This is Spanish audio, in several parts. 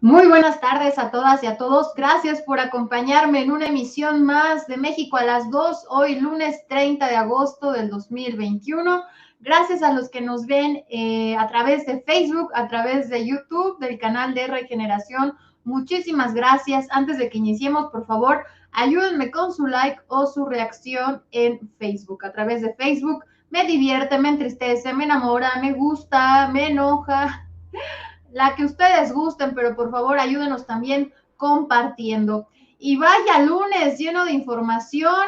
Muy buenas tardes a todas y a todos. Gracias por acompañarme en una emisión más de México a las 2, hoy lunes 30 de agosto del 2021. Gracias a los que nos ven a través de Facebook, a través de YouTube, del canal de Regeneración. Muchísimas gracias. Antes de que iniciemos, por favor, ayúdenme con su like o su reacción en Facebook. A través de Facebook me divierte, me entristece, me enamora, me gusta, me enoja, la que ustedes gusten, pero por favor ayúdenos también compartiendo. Y vaya lunes lleno de información,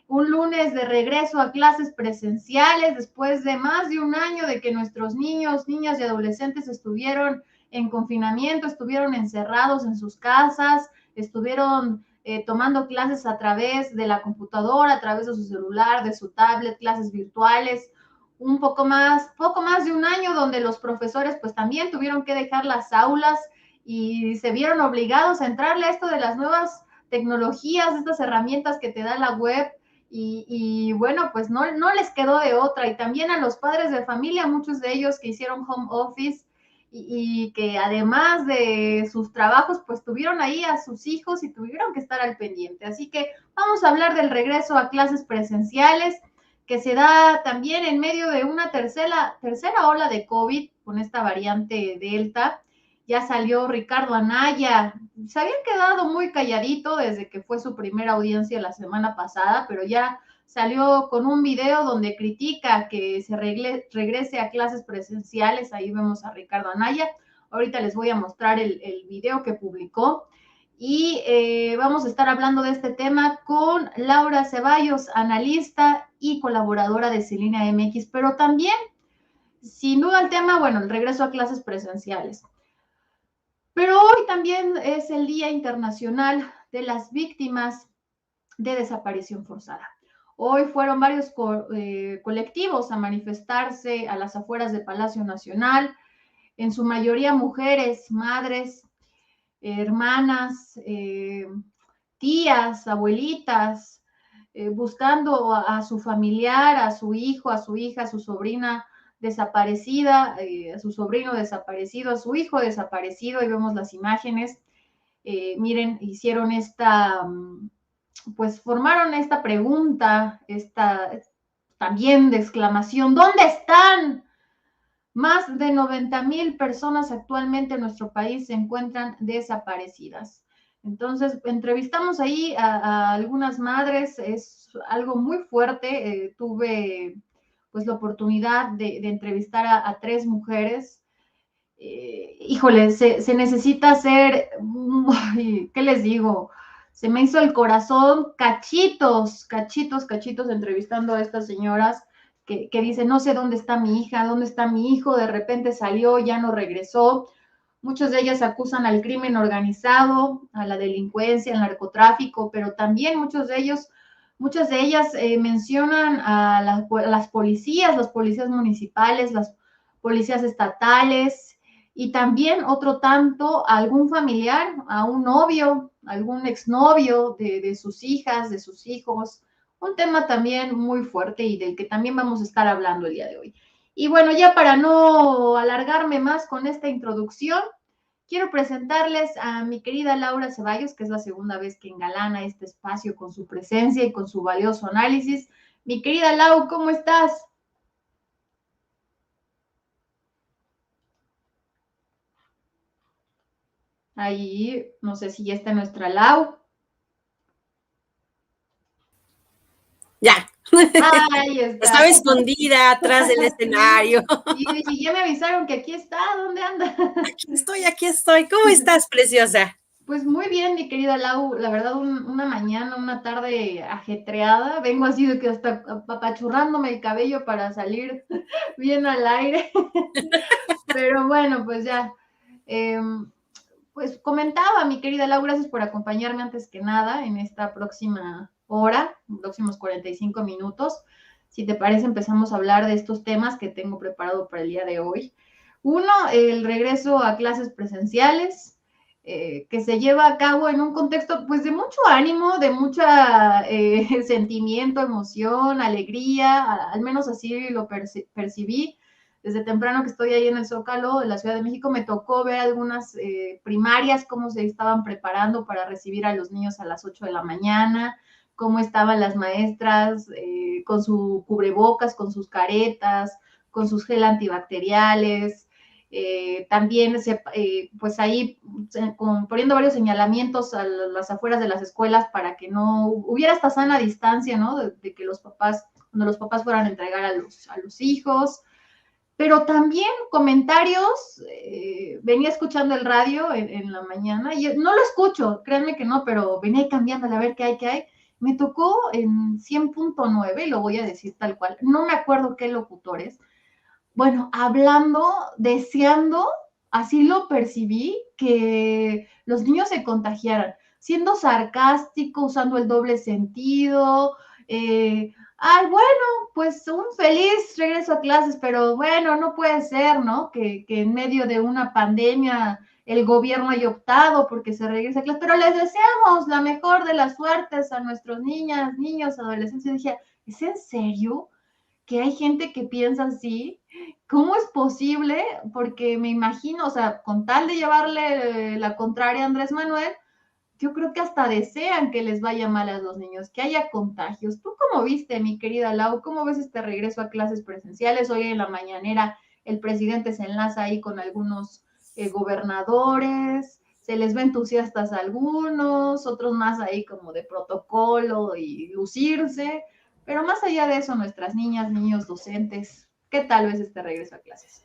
un lunes de regreso a clases presenciales después de más de un año de que nuestros niños, niñas y adolescentes estuvieron en confinamiento, estuvieron encerrados en sus casas, estuvieron tomando clases a través de la computadora, a través de su celular, de su tablet, clases virtuales, un poco más de un año donde los profesores pues también tuvieron que dejar las aulas y se vieron obligados a entrarle a esto de las nuevas tecnologías, estas herramientas que te da la web y bueno, pues no les quedó de otra. Y también a los padres de familia, muchos de ellos que hicieron home office y que además de sus trabajos, pues tuvieron ahí a sus hijos y tuvieron que estar al pendiente. Así que vamos a hablar del regreso a clases presenciales, que se da también en medio de una tercera ola de COVID con esta variante Delta. Ya salió Ricardo Anaya, se había quedado muy calladito desde que fue su primera audiencia la semana pasada, pero ya salió con un video donde critica que se regrese a clases presenciales. Ahí vemos a Ricardo Anaya. Ahorita les voy a mostrar el video que publicó. Y vamos a estar hablando de este tema con Laura Ceballos, analista y colaboradora de Celina MX, pero también, sin duda el tema, bueno, el regreso a clases presenciales. Pero hoy también es el Día Internacional de las Víctimas de Desaparición Forzada. Hoy fueron varios colectivos a manifestarse a las afueras de Palacio Nacional, en su mayoría mujeres, madres, hermanas, tías, abuelitas, buscando a su familiar, a su hijo, a su hija, a su sobrina desaparecida, a su sobrino desaparecido, a su hijo desaparecido. Ahí vemos las imágenes. Miren, hicieron pues formaron esta pregunta, esta también de exclamación: ¿dónde están? Más de 90,000 personas actualmente en nuestro país se encuentran desaparecidas. Entonces, entrevistamos ahí a algunas madres, es algo muy fuerte. Tuve pues la oportunidad de entrevistar a 3 mujeres. Híjole, se necesita hacer, ¿qué les digo? Se me hizo el corazón cachitos entrevistando a estas señoras que dicen: no sé dónde está mi hija, dónde está mi hijo, de repente salió, ya no regresó. Muchas de ellas acusan al crimen organizado, a la delincuencia, al narcotráfico, pero también muchas de ellas mencionan a las policías, los policías municipales, las policías estatales, y también otro tanto a algún familiar, a un novio, algún exnovio de sus hijas, de sus hijos. Un tema también muy fuerte y del que también vamos a estar hablando el día de hoy. Y bueno, ya para no alargarme más con esta introducción, quiero presentarles a mi querida Laura Ceballos, que es la segunda vez que engalana este espacio con su presencia y con su valioso análisis. Mi querida Lau, ¿cómo estás? Ahí, no sé si ya está nuestra Lau. Ya. Ahí está. Estaba escondida atrás del escenario. Y dije, ya me avisaron que aquí está, ¿dónde anda? Aquí estoy. ¿Cómo estás, preciosa? Pues muy bien, mi querida Lau, la verdad una mañana, una tarde ajetreada. Vengo así de que hasta apachurrándome el cabello para salir bien al aire. Pero bueno, pues ya. Pues comentaba, mi querida Lau, gracias por acompañarme antes que nada en esta próxima hora, próximos 45 minutos. Si te parece, empezamos a hablar de estos temas que tengo preparado para el día de hoy. Uno, el regreso a clases presenciales, que se lleva a cabo en un contexto pues de mucho ánimo, de mucha sentimiento, emoción, alegría, al menos así lo percibí, desde temprano que estoy ahí en el Zócalo de la Ciudad de México, me tocó ver algunas primarias, cómo se estaban preparando para recibir a los niños a las 8 de la mañana, cómo estaban las maestras con su cubrebocas, con sus caretas, con sus gel antibacteriales. También pues ahí poniendo varios señalamientos a las afueras de las escuelas para que no hubiera esta sana distancia, ¿no? De que los papás, cuando los papás fueran a entregar a los hijos. Pero también comentarios, venía escuchando el radio en la mañana, y no lo escucho, créanme que no, pero venía cambiándole a ver qué hay. Me tocó en 100.9, lo voy a decir tal cual, no me acuerdo qué locutores, bueno, hablando, deseando, así lo percibí, que los niños se contagiaran, siendo sarcástico, usando el doble sentido, ay, bueno, pues un feliz regreso a clases, pero bueno, no puede ser, ¿no? Que en medio de una pandemia el gobierno haya optado porque se regrese a clases, pero les deseamos la mejor de las suertes a nuestros niñas, niños, adolescentes. Y dije, ¿es en serio que hay gente que piensa así? ¿Cómo es posible? Porque me imagino, o sea, con tal de llevarle la contraria a Andrés Manuel, yo creo que hasta desean que les vaya mal a los niños, que haya contagios. ¿Tú cómo viste, mi querida Lau? ¿Cómo ves este regreso a clases presenciales? Hoy en la mañanera el presidente se enlaza ahí con algunos gobernadores, se les ve entusiastas a algunos, otros más ahí como de protocolo y lucirse, pero más allá de eso, nuestras niñas, niños, docentes, ¿qué tal ves este regreso a clases?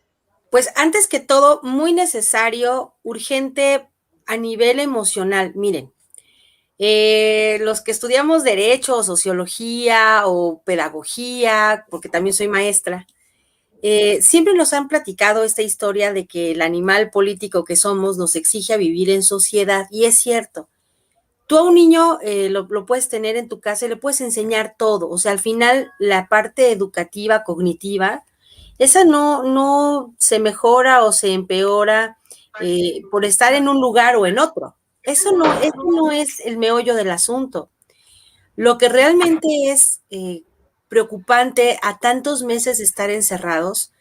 Pues antes que todo, muy necesario, urgente a nivel emocional. Miren, los que estudiamos derecho o sociología o pedagogía, porque también soy maestra, siempre nos han platicado esta historia de que el animal político que somos nos exige a vivir en sociedad, y es cierto. Tú a un niño lo puedes tener en tu casa y le puedes enseñar todo, o sea, al final la parte educativa, cognitiva, esa no se mejora o se empeora por estar en un lugar o en otro. Eso no es el meollo del asunto. Lo que realmente es preocupante a tantos meses de estar encerrados,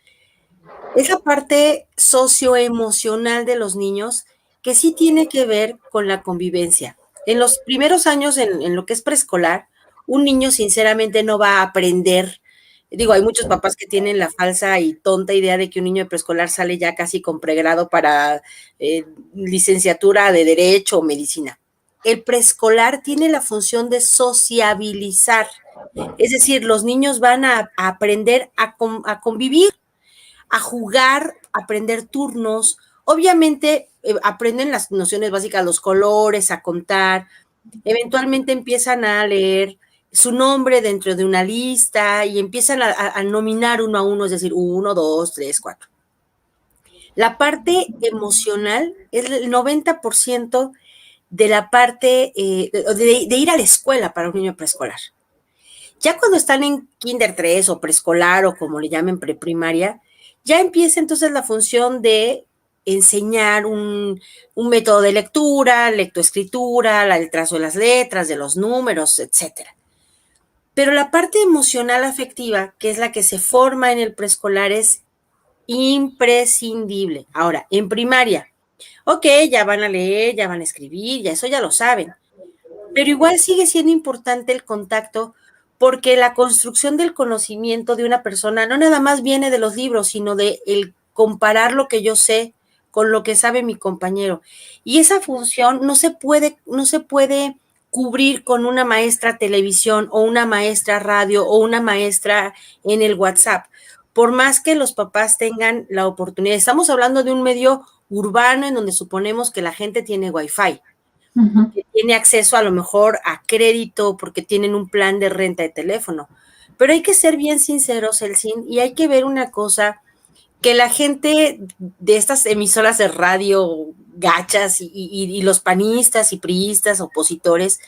esa parte socioemocional de los niños que sí tiene que ver con la convivencia. En los primeros años, en lo que es preescolar, un niño sinceramente no va a aprender. Digo, hay muchos papás que tienen la falsa y tonta idea de que un niño de preescolar sale ya casi con pregrado para licenciatura de Derecho o Medicina. El preescolar tiene la función de sociabilizar, es decir, los niños van a aprender a convivir, a jugar, a aprender turnos. Obviamente aprenden las nociones básicas, los colores, a contar. Eventualmente empiezan a leer su nombre dentro de una lista y empiezan a nominar uno a uno, es decir, 1, 2, 3, 4. La parte emocional es el 90% de la parte de ir a la escuela para un niño preescolar. Ya cuando están en kinder 3 o preescolar o como le llamen preprimaria, ya empieza entonces la función de enseñar un método de lectura, lectoescritura, el trazo de las letras, de los números, etcétera. Pero la parte emocional afectiva, que es la que se forma en el preescolar, es imprescindible. Ahora, en primaria, ok, ya van a leer, ya van a escribir, ya eso ya lo saben, pero igual sigue siendo importante el contacto, porque la construcción del conocimiento de una persona no nada más viene de los libros, sino de el comparar lo que yo sé con lo que sabe mi compañero. Y esa función no se puede cubrir con una maestra televisión o una maestra radio o una maestra en el WhatsApp. Por más que los papás tengan la oportunidad, estamos hablando de un medio urbano en donde suponemos que la gente tiene Wi-Fi, que tiene acceso a lo mejor a crédito porque tienen un plan de renta de teléfono. Pero hay que ser bien sinceros, Elsin, y hay que ver una cosa, que la gente de estas emisoras de radio gachas y los panistas y priistas, opositores,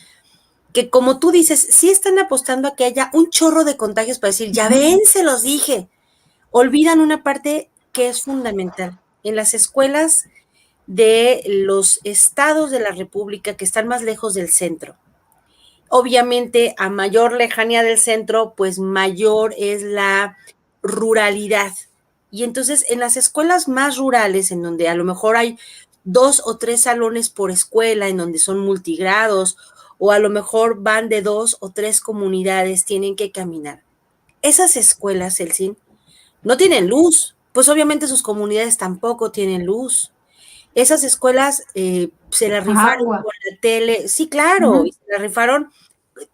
que como tú dices, sí están apostando a que haya un chorro de contagios para decir, ya ven, se los dije. Olvidan una parte que es fundamental. En las escuelas de los estados de la República que están más lejos del centro. Obviamente, a mayor lejanía del centro, pues mayor es la ruralidad. Y entonces en las escuelas más rurales, en donde a lo mejor hay 2 o 3 salones por escuela, en donde son multigrados, o a lo mejor van de 2 o 3 comunidades, tienen que caminar. Esas escuelas, Elsin, no tienen luz, pues obviamente sus comunidades tampoco tienen luz. Esas escuelas se la rifaron Agua. con la tele, sí, claro, y Ujú.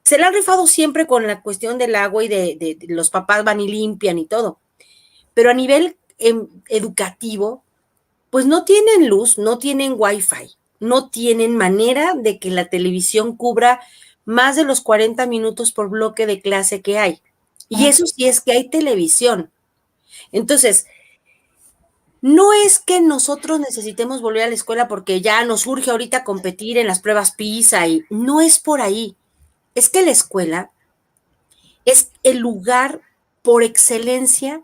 se la han rifado siempre con la cuestión del agua y de los papás van y limpian y todo. Pero a nivel educativo, pues no tienen luz, no tienen wifi, no tienen manera de que la televisión cubra más de los 40 minutos por bloque de clase que hay. Y Ah, eso sí es que hay televisión. Entonces, no es que nosotros necesitemos volver a la escuela porque ya nos urge ahorita competir en las pruebas PISA y no es por ahí. Es que la escuela es el lugar por excelencia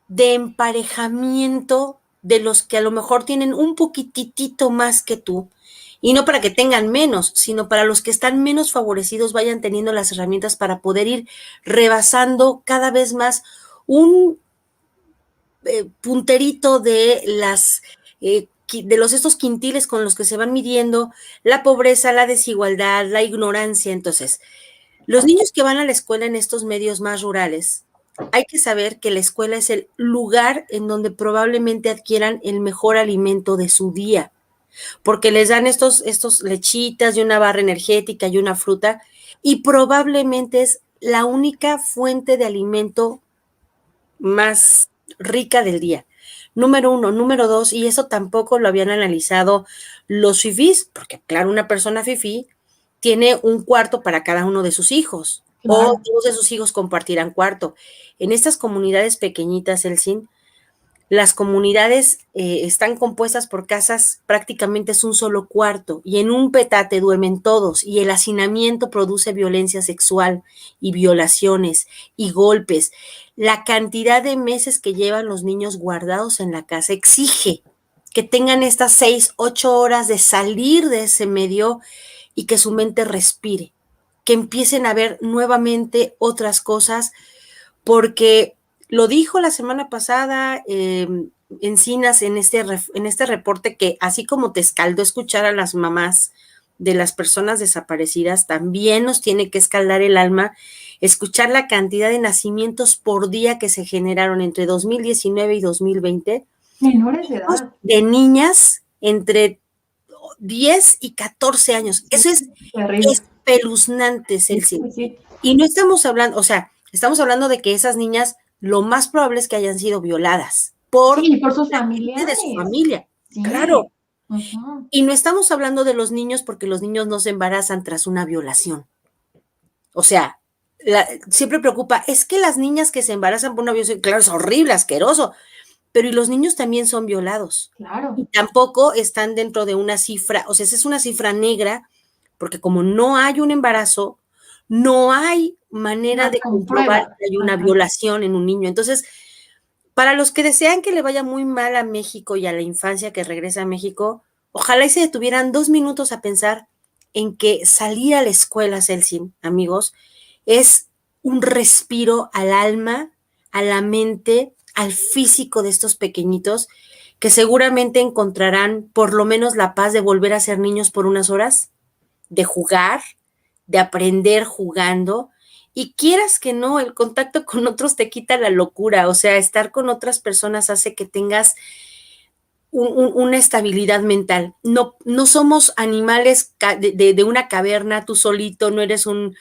de emparejamiento de los que a lo mejor tienen un poquitito más que tú, y no para que tengan menos, sino para los que están menos favorecidos vayan teniendo las herramientas para poder ir rebasando cada vez más un punterito de estos quintiles con los que se van midiendo la pobreza, la desigualdad, la ignorancia. Entonces, los niños que van a la escuela en estos medios más rurales, hay que saber que la escuela es el lugar en donde probablemente adquieran el mejor alimento de su día, porque les dan estos lechitas y una barra energética y una fruta, y probablemente es la única fuente de alimento más rica del día. Número uno. Número dos, y eso tampoco lo habían analizado los fifís, porque claro, una persona fifí tiene un cuarto para cada uno de sus hijos, o claro. todos de sus hijos compartirán cuarto. En estas comunidades pequeñitas, Elsin, las comunidades están compuestas por casas, prácticamente es un solo cuarto, y en un petate duermen todos, y el hacinamiento produce violencia sexual y violaciones y golpes. La cantidad de meses que llevan los niños guardados en la casa exige que tengan estas 6, 8 horas de salir de ese medio y que su mente respire, que empiecen a ver nuevamente otras cosas, porque lo dijo la semana pasada Encinas en este reporte, que así como te escaldó escuchar a las mamás de las personas desaparecidas, también nos tiene que escaldar el alma escuchar la cantidad de nacimientos por día que se generaron entre 2019 y 2020, Menores de edad. de niñas entre 10 y 14 años. Sí, Eso es terrible. espeluznante, Sí, Celsi. sí. Y no estamos hablando, o sea, estamos hablando de que esas niñas lo más probable es que hayan sido violadas por Sí, por sus la gente de su familiares. familia. Claro. Sí. Ujú. Y no estamos hablando de los niños porque los niños no se embarazan tras una violación. O sea, siempre preocupa, es que las niñas que se embarazan por una violación, claro, es horrible, asqueroso, pero y los niños también son violados. Claro. Y tampoco están dentro de una cifra, o sea, esa es una cifra negra, porque como no hay un embarazo, no hay manera No de comprobar comprueba. que hay una Ajá. violación en un niño. Entonces, para los que desean que le vaya muy mal a México y a la infancia que regresa a México, ojalá y se detuvieran 2 minutos a pensar en que salir a la escuela, Celsin, amigos, es un respiro al alma, a la mente, al físico de estos pequeñitos que seguramente encontrarán por lo menos la paz de volver a ser niños por unas horas, de jugar, de aprender jugando. Y quieras que no, el contacto con otros te quita la locura, o sea, estar con otras personas hace que tengas una estabilidad mental. No, no somos animales de una caverna, tú solito, no eres un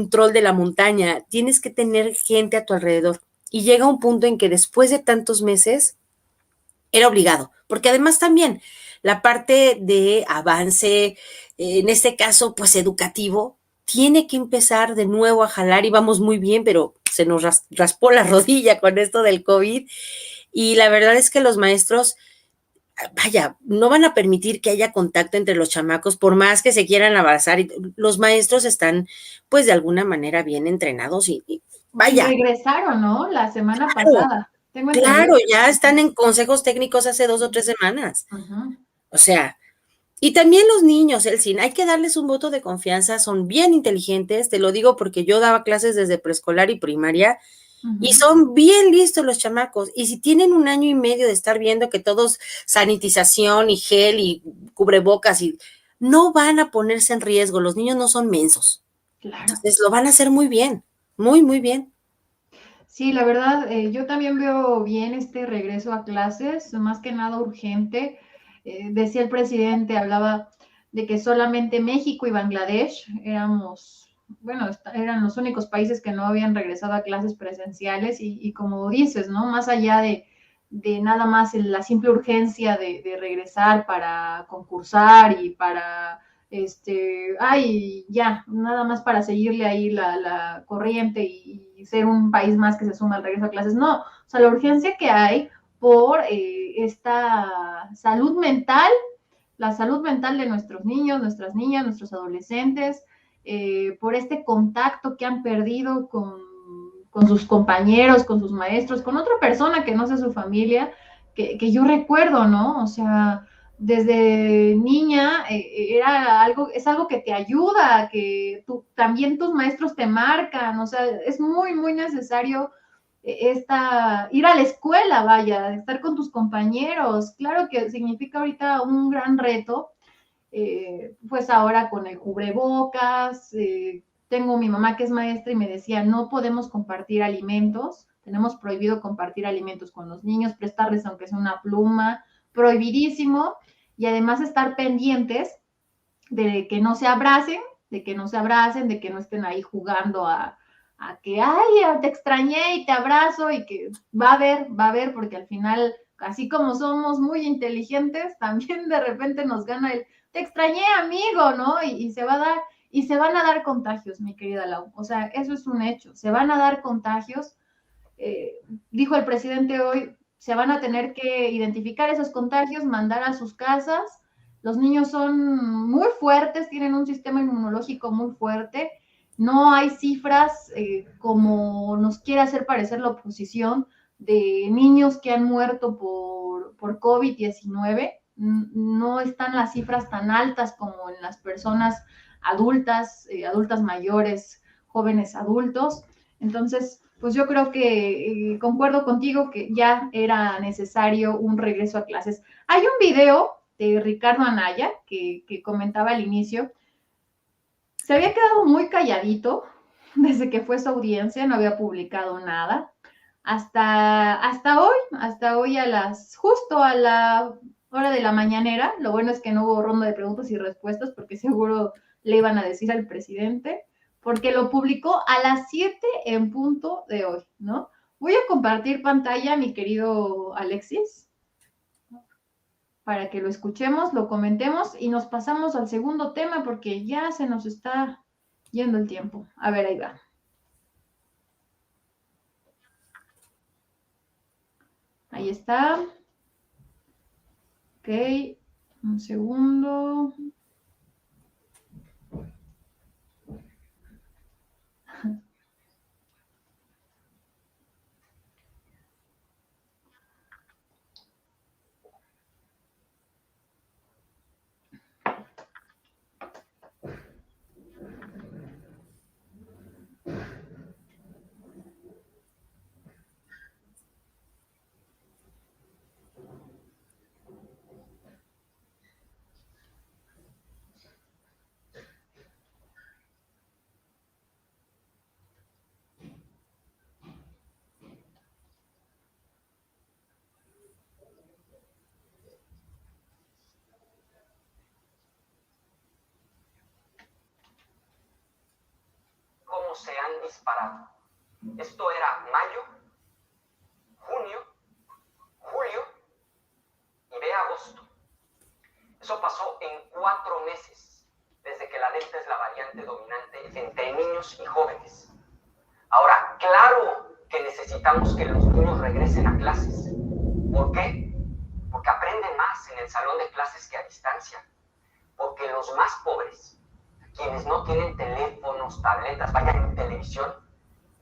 troll de la montaña, tienes que tener gente a tu alrededor. Y llega un punto en que después de tantos meses, era obligado, porque además también la parte de avance, en este caso, pues educativo, tiene que empezar de nuevo a jalar y vamos muy bien, pero se nos raspó la rodilla con esto del COVID y la verdad es que los maestros, vaya, no van a permitir que haya contacto entre los chamacos, por más que se quieran abrazar. Los maestros están, pues, de alguna manera bien entrenados y Y vaya, regresaron, ¿no? La semana claro, pasada. Tengo entendido claro, que ya sí. están en consejos técnicos hace 2 o 3 semanas. Ujú. O sea, y también los niños, Elsin, hay que darles un voto de confianza, son bien inteligentes, te lo digo porque yo daba clases desde preescolar y primaria, Y son bien listos los chamacos. Y si tienen 1 año y medio de estar viendo que todos sanitización y gel y cubrebocas, y no van a ponerse en riesgo. Los niños no son mensos. Claro. Entonces lo van a hacer muy bien, muy, muy bien. Sí, la verdad, yo también veo bien este regreso a clases, más que nada urgente. Decía el presidente, hablaba de que solamente México y Bangladesh éramos, bueno, eran los únicos países que no habían regresado a clases presenciales y como dices, ¿no? Más allá de nada más la simple urgencia de regresar para concursar y para ay, ya, nada más para seguirle ahí la corriente y ser un país más que se suma al regreso a clases. No, o sea, la urgencia que hay por esta salud mental, la salud mental de nuestros niños, nuestras niñas, nuestros adolescentes, por este contacto que han perdido con sus compañeros, con sus maestros, con otra persona que no sea su familia, que yo recuerdo, ¿no? O sea, desde niña era algo, es algo que te ayuda, que también tus maestros te marcan, o sea, es muy, muy necesario ir a la escuela, vaya, estar con tus compañeros. Claro que significa ahorita un gran reto, pues ahora con el cubrebocas, tengo mi mamá que es maestra y me decía, no podemos compartir alimentos, tenemos prohibido compartir alimentos con los niños, prestarles aunque sea una pluma, prohibidísimo, y además estar pendientes de que no se abracen, de que no se abracen, de que no estén ahí jugando a que, ay, te extrañé y te abrazo y que va a haber, porque al final, así como somos muy inteligentes, también de repente nos gana el, te extrañé, amigo, ¿no? Y se va a dar, y se van a dar contagios, mi querida Lau. O sea, eso es un hecho, se van a dar contagios. Dijo el presidente hoy, se van a tener que identificar esos contagios, mandar a sus casas. Los niños son muy fuertes, tienen un sistema inmunológico muy fuerte. No hay cifras como nos quiere hacer parecer la oposición de niños que han muerto por COVID-19. No están las cifras tan altas como en las personas adultas, adultas mayores, jóvenes adultos. Entonces, pues yo creo que concuerdo contigo que ya era necesario un regreso a clases. Hay un video de Ricardo Anaya que comentaba al inicio, se había quedado muy calladito desde que fue su audiencia, no había publicado nada, hasta hoy justo a la hora de la mañanera. Lo bueno es que no hubo ronda de preguntas y respuestas porque seguro le iban a decir al presidente, porque lo publicó a las 7 en punto de hoy, ¿no? Voy a compartir pantalla, mi querido Alexis, para que lo escuchemos, lo comentemos y nos pasamos al segundo tema porque ya se nos está yendo el tiempo. A ver, ahí va. Ahí está. Ok, un segundo. Cómo se han disparado. Esto era mayo, junio, julio y ve agosto. Eso pasó en 4 meses, desde que la Delta es la variante dominante entre niños y jóvenes. Ahora, claro que necesitamos que los niños regresen a clases. ¿Por qué? Porque aprenden más en el salón de clases que a distancia. Porque los más pobres, quienes no tienen teléfonos, tabletas, vayan en televisión,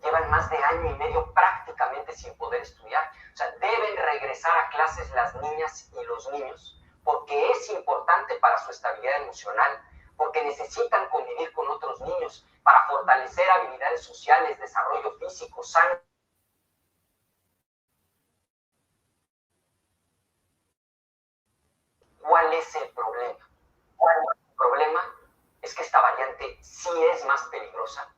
llevan más de año y medio prácticamente sin poder estudiar. O sea, deben regresar a clases las niñas y los niños, porque es importante para su estabilidad emocional, porque necesitan convivir con otros niños para fortalecer habilidades sociales, desarrollo físico, sano. ¿Cuál es el problema? El problema es que esta variante sí es más peligrosa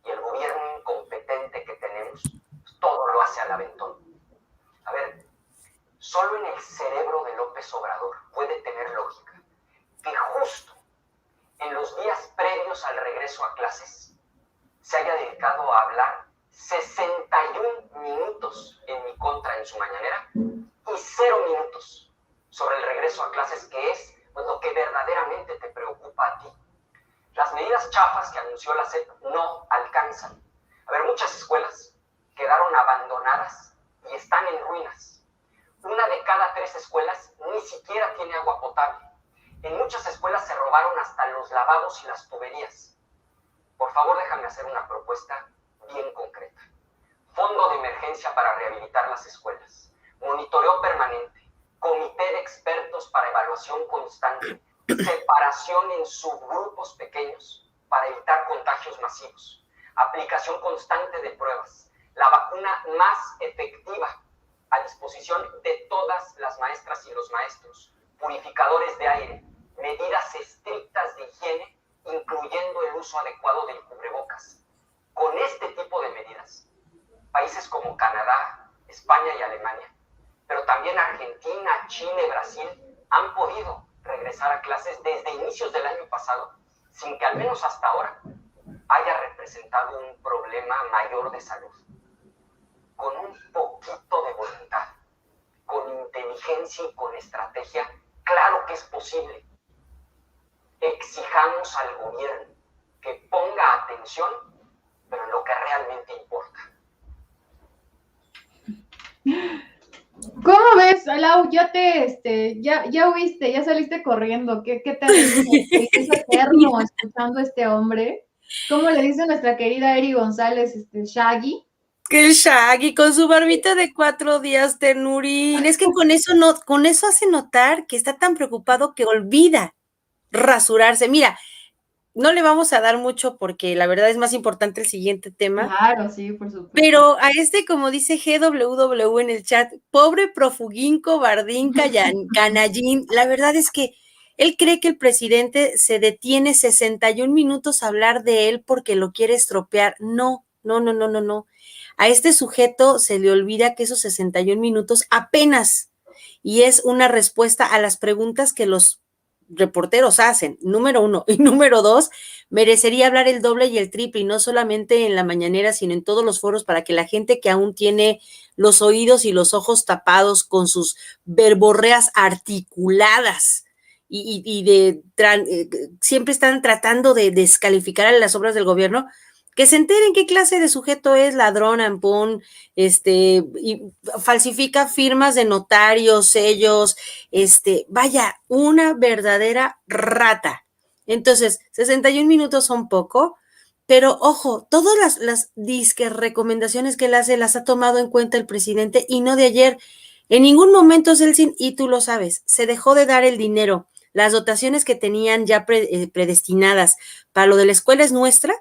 y el gobierno incompetente que tenemos todo lo hace al aventón. A ver, solo en el cerebro de López Obrador puede tener lógica que justo en los días previos al regreso a clases se haya dedicado a hablar 61 minutos en mi contra en su mañanera y 0 minutos sobre el regreso a clases, que es lo que verdaderamente te preocupa a ti. Las medidas chafas que anunció la SEP no alcanzan. A ver, muchas escuelas quedaron abandonadas y están en ruinas. 1 de cada 3 escuelas ni siquiera tiene agua potable. En muchas escuelas se robaron hasta los lavabos y las tuberías. Por favor, déjame hacer una propuesta bien concreta. Fondo de emergencia para rehabilitar las escuelas. Monitoreo permanente. Comité de expertos para evaluación constante. Separación en subgrupos pequeños para evitar contagios masivos. Aplicación constante de pruebas. La vacuna más efectiva a disposición de todas las maestras y los maestros. Purificadores de aire. Medidas estrictas de higiene, incluyendo el uso adecuado del cubrebocas. Con este tipo de medidas, países como Canadá, España y Alemania, pero también Argentina, Chile, Brasil, han podido regresar a clases desde inicios del año pasado, sin que al menos hasta ahora haya representado un problema mayor de salud. Con un poquito de voluntad, con inteligencia y con estrategia, claro que es posible. Exijamos al gobierno que ponga atención, pero en lo que realmente importa. ¿Cómo ves, Lau? Ya huiste, ya saliste corriendo. ¿Qué te es eterno escuchando a este hombre? ¿Cómo le dice nuestra querida Eri González, Shaggy? Que el Shaggy con su barbita de 4 días, ternurín. Es que con eso hace notar que está tan preocupado que olvida rasurarse. Mira, no le vamos a dar mucho porque la verdad es más importante el siguiente tema. Claro, sí, por supuesto. Pero a como dice GWW en el chat, pobre profuguín, cobardín, canallín, la verdad es que él cree que el presidente se detiene 61 minutos a hablar de él porque lo quiere estropear. No. A este sujeto se le olvida que esos 61 minutos apenas y es una respuesta a las preguntas que los reporteros hacen, número 1, y número 2, merecería hablar el doble y el triple, y no solamente en la mañanera, sino en todos los foros, para que la gente que aún tiene los oídos y los ojos tapados con sus verborreas articuladas siempre están tratando de descalificar a las obras del gobierno, que se enteren qué clase de sujeto es, ladrón, ampón, y falsifica firmas de notarios, sellos, vaya, una verdadera rata. Entonces, 61 minutos son poco, pero ojo, todas las disque recomendaciones que él hace las ha tomado en cuenta el presidente y no de ayer. En ningún momento, Celsin, y tú lo sabes, se dejó de dar el dinero. Las dotaciones que tenían ya predestinadas para lo de la escuela es nuestra,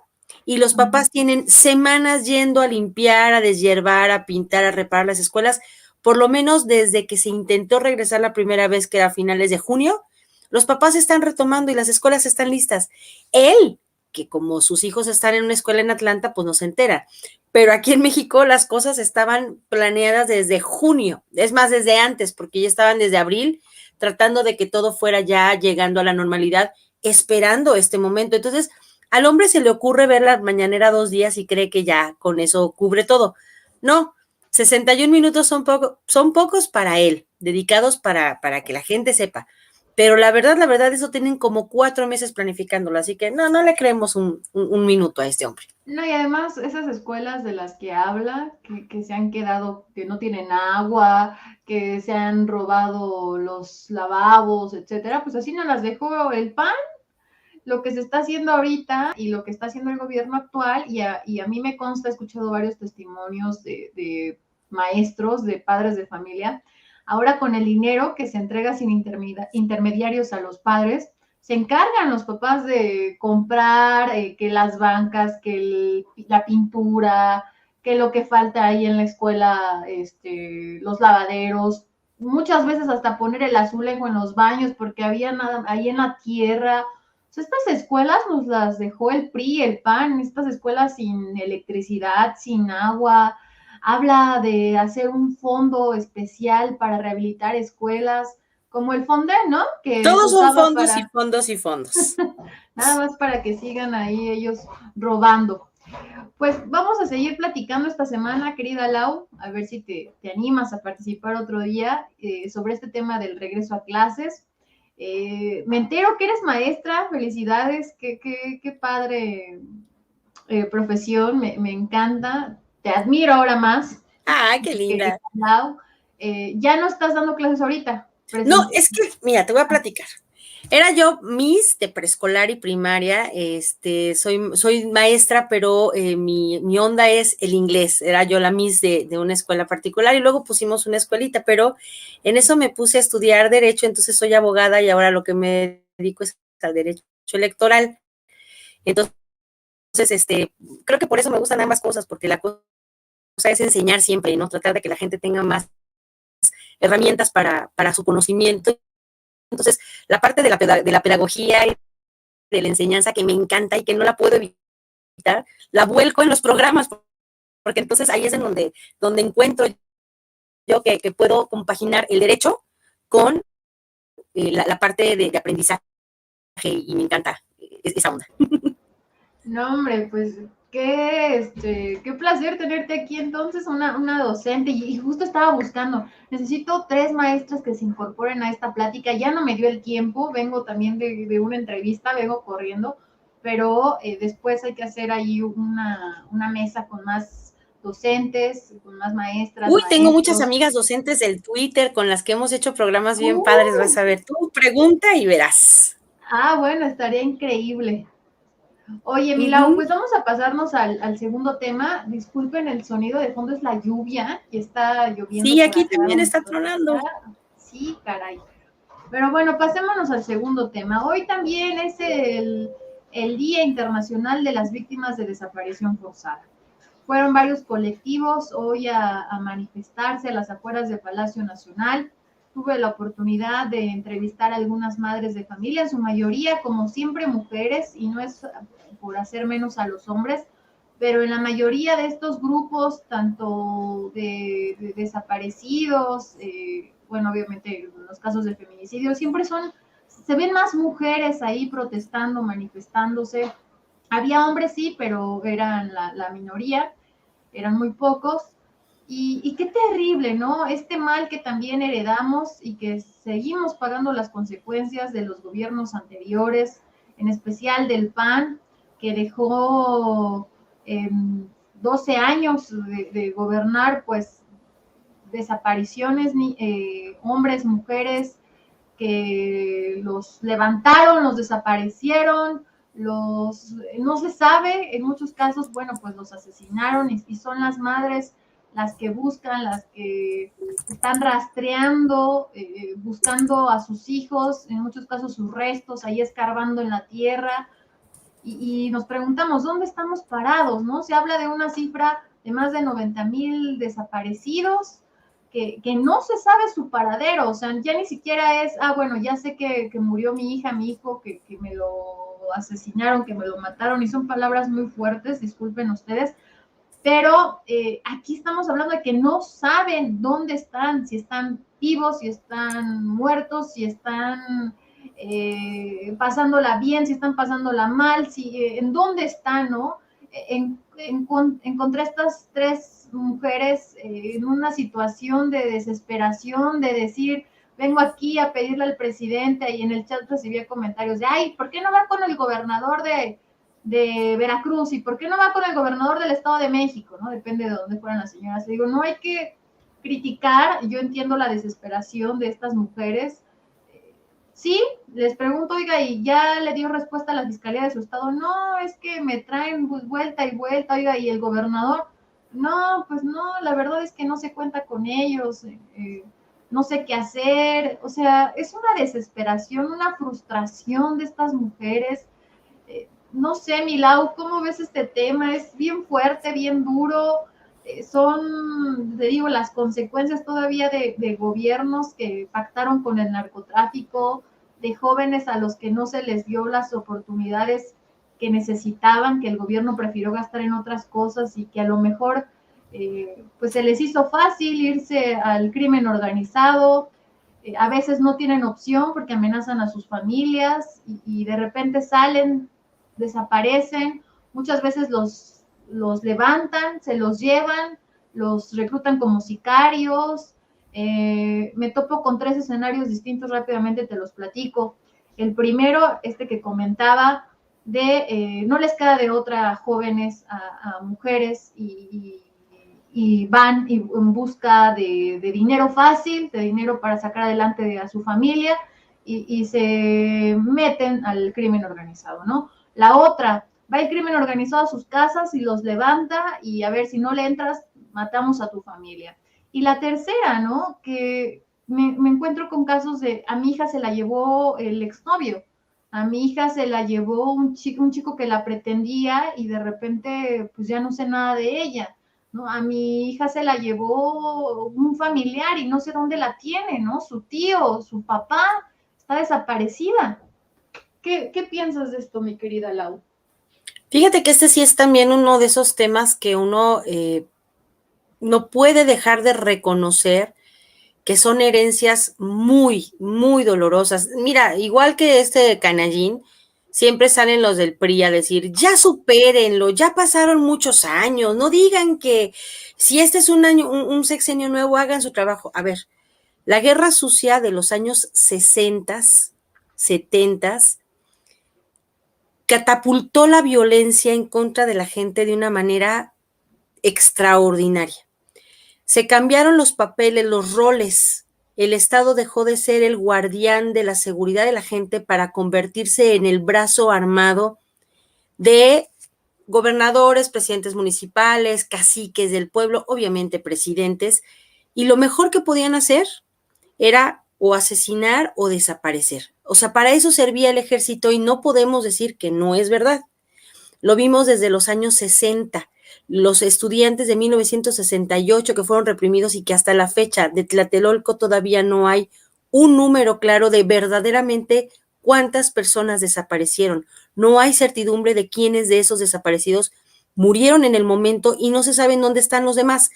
y los papás tienen semanas yendo a limpiar, a deshiervar, a pintar, a reparar las escuelas, por lo menos desde que se intentó regresar la primera vez, que era a finales de junio. Los papás están retomando y las escuelas están listas. Él, que como sus hijos están en una escuela en Atlanta, pues no se entera. Pero aquí en México las cosas estaban planeadas desde junio, es más, desde antes, porque ya estaban desde abril tratando de que todo fuera ya llegando a la normalidad, esperando este momento. Entonces, al hombre se le ocurre ver la mañanera 2 días y cree que ya con eso cubre todo. No, 61 minutos son pocos para él, dedicados para que la gente sepa. Pero la verdad, eso tienen como 4 meses planificándolo, así que no le creemos un minuto a este hombre. No, y además esas escuelas de las que habla, que se han quedado, que no tienen agua, que se han robado los lavabos, etcétera, pues así no las dejó el PAN. Lo que se está haciendo ahorita y lo que está haciendo el gobierno actual, y a mí me consta, he escuchado varios testimonios de maestros, de padres de familia, ahora con el dinero que se entrega sin intermediarios a los padres, se encargan los papás de comprar que las bancas, que la pintura, que lo que falta ahí en la escuela, los lavaderos, muchas veces hasta poner el azulejo en los baños porque había nada ahí en la tierra. O sea, estas escuelas nos las dejó el PRI, el PAN, estas escuelas sin electricidad, sin agua. Habla de hacer un fondo especial para rehabilitar escuelas, como el Fonden, ¿no? Que se Todos son usaba fondos y para, fondos y fondos. nada más para que sigan ahí ellos robando. Pues vamos a seguir platicando esta semana, querida Lau, a ver si te animas a participar otro día sobre este tema del regreso a clases. Me entero que eres maestra, felicidades, qué padre profesión, me encanta, te admiro ahora más, ¡Ay, qué querida linda! Lau. Ya no estás dando clases ahorita, No, presente. es que, mira, te voy a platicar. Era yo Miss de preescolar y primaria, soy maestra, pero mi onda es el inglés. Era yo la Miss de una escuela particular y luego pusimos una escuelita, pero en eso me puse a estudiar derecho, entonces soy abogada y ahora lo que me dedico es al derecho electoral. Entonces, creo que por eso me gustan ambas cosas, porque la cosa es enseñar siempre, ¿no? Tratar de que la gente tenga más herramientas para su conocimiento. Entonces, la parte de la pedagogía y de la enseñanza que me encanta y que no la puedo evitar, la vuelco en los programas, porque entonces ahí es en donde encuentro yo que puedo compaginar el derecho con la parte de aprendizaje y me encanta esa onda. No, hombre, pues qué placer tenerte aquí entonces, una docente, y justo estaba buscando, necesito 3 maestras que se incorporen a esta plática, ya no me dio el tiempo, vengo también de una entrevista, vengo corriendo, pero después hay que hacer ahí una mesa con más docentes, con más maestras, Uy, tengo muchas maestros. amigas docentes del Twitter con las que hemos hecho programas bien padres, vas a ver, tú pregunta y verás. Bueno, estaría increíble. Oye, Milau, Uh-huh. pues vamos a pasarnos al segundo tema. Disculpen, el sonido de fondo es la lluvia, y está lloviendo Sí, por aquí acá también donde está estoy tronando. ahorita. Sí, caray. Pero bueno, pasémonos al segundo tema. Hoy también es el Día Internacional de las Víctimas de Desaparición Forzada. Fueron varios colectivos hoy a manifestarse a las afueras del Palacio Nacional. Tuve la oportunidad de entrevistar a algunas madres de familia, en su mayoría, como siempre, mujeres, y no es por hacer menos a los hombres, pero en la mayoría de estos grupos, tanto de desaparecidos, bueno, obviamente en los casos de feminicidio, siempre se ven más mujeres ahí protestando, manifestándose. Había hombres, sí, pero eran la minoría, eran muy pocos. Y qué terrible, ¿no? Este mal que también heredamos y que seguimos pagando las consecuencias de los gobiernos anteriores, en especial del PAN, que dejó 12 años de gobernar, pues desapariciones, hombres, mujeres, que los levantaron, los desaparecieron, no se sabe, en muchos casos, bueno, pues los asesinaron y son las madres las que buscan, las que están rastreando, buscando a sus hijos, en muchos casos sus restos, ahí escarbando en la tierra, y nos preguntamos, ¿dónde estamos parados? ¿No? Se habla de una cifra de más de 90,000 desaparecidos, que no se sabe su paradero, o sea, ya ni siquiera es, bueno, ya sé que murió mi hija, mi hijo, que me lo asesinaron, que me lo mataron, y son palabras muy fuertes, disculpen ustedes, pero aquí estamos hablando de que no saben dónde están, si están vivos, si están muertos, si están pasándola bien, si están pasándola mal, en dónde están, ¿no? Encontré estas 3 mujeres en una situación de desesperación, de decir, vengo aquí a pedirle al presidente, y en el chat recibía comentarios de, ay, ¿por qué no va con el gobernador de Veracruz? ¿Y por qué no va con el gobernador del Estado de México? ¿No? Depende de dónde fueran las señoras. Le digo, no hay que criticar, yo entiendo la desesperación de estas mujeres. Sí, les pregunto, oiga, ¿y ya le dio respuesta a la Fiscalía de su Estado? No, es que me traen pues, vuelta y vuelta, oiga, ¿y el gobernador? No, pues no, la verdad es que no se cuenta con ellos, no sé qué hacer, o sea, es una desesperación, una frustración de estas mujeres. No sé, Milau, ¿cómo ves este tema? Es bien fuerte, bien duro. son, te digo, las consecuencias todavía de gobiernos que pactaron con el narcotráfico, de jóvenes a los que no se les dio las oportunidades que necesitaban, que el gobierno prefirió gastar en otras cosas y que a lo mejor pues se les hizo fácil irse al crimen organizado. A veces no tienen opción porque amenazan a sus familias y de repente salen, desaparecen, muchas veces los levantan, se los llevan, los reclutan como sicarios. Me topo con 3 escenarios distintos, rápidamente te los platico. El primero, este que comentaba, de no les queda de otra jóvenes a mujeres y van en busca de dinero fácil, de dinero para sacar adelante a su familia y se meten al crimen organizado, ¿no? La otra, va el crimen organizado a sus casas y los levanta y a ver si no le entras, matamos a tu familia. Y la tercera, ¿no? Que me encuentro con casos de, a mi hija se la llevó el exnovio, a mi hija se la llevó un chico que la pretendía y de repente pues ya no sé nada de ella, ¿no? A mi hija se la llevó un familiar y no sé dónde la tiene, ¿no? Su tío, su papá, está desaparecida. ¿Qué piensas de esto, mi querida Lau? Fíjate que este sí es también uno de esos temas que uno no puede dejar de reconocer que son herencias muy, muy dolorosas. Mira, igual que este canallín, siempre salen los del PRI a decir, ya supérenlo, ya pasaron muchos años, no digan que si este es un sexenio nuevo, hagan su trabajo. A ver, la guerra sucia de los años 60, 70, catapultó la violencia en contra de la gente de una manera extraordinaria. Se cambiaron los papeles, los roles. El Estado dejó de ser el guardián de la seguridad de la gente para convertirse en el brazo armado de gobernadores, presidentes municipales, caciques del pueblo, obviamente presidentes, y lo mejor que podían hacer era o asesinar o desaparecer. O sea, para eso servía el ejército y no podemos decir que no es verdad. Lo vimos desde los años 60, los estudiantes de 1968 que fueron reprimidos y que hasta la fecha de Tlatelolco todavía no hay un número claro de verdaderamente cuántas personas desaparecieron. No hay certidumbre de quiénes de esos desaparecidos murieron en el momento y no se sabe dónde están los demás.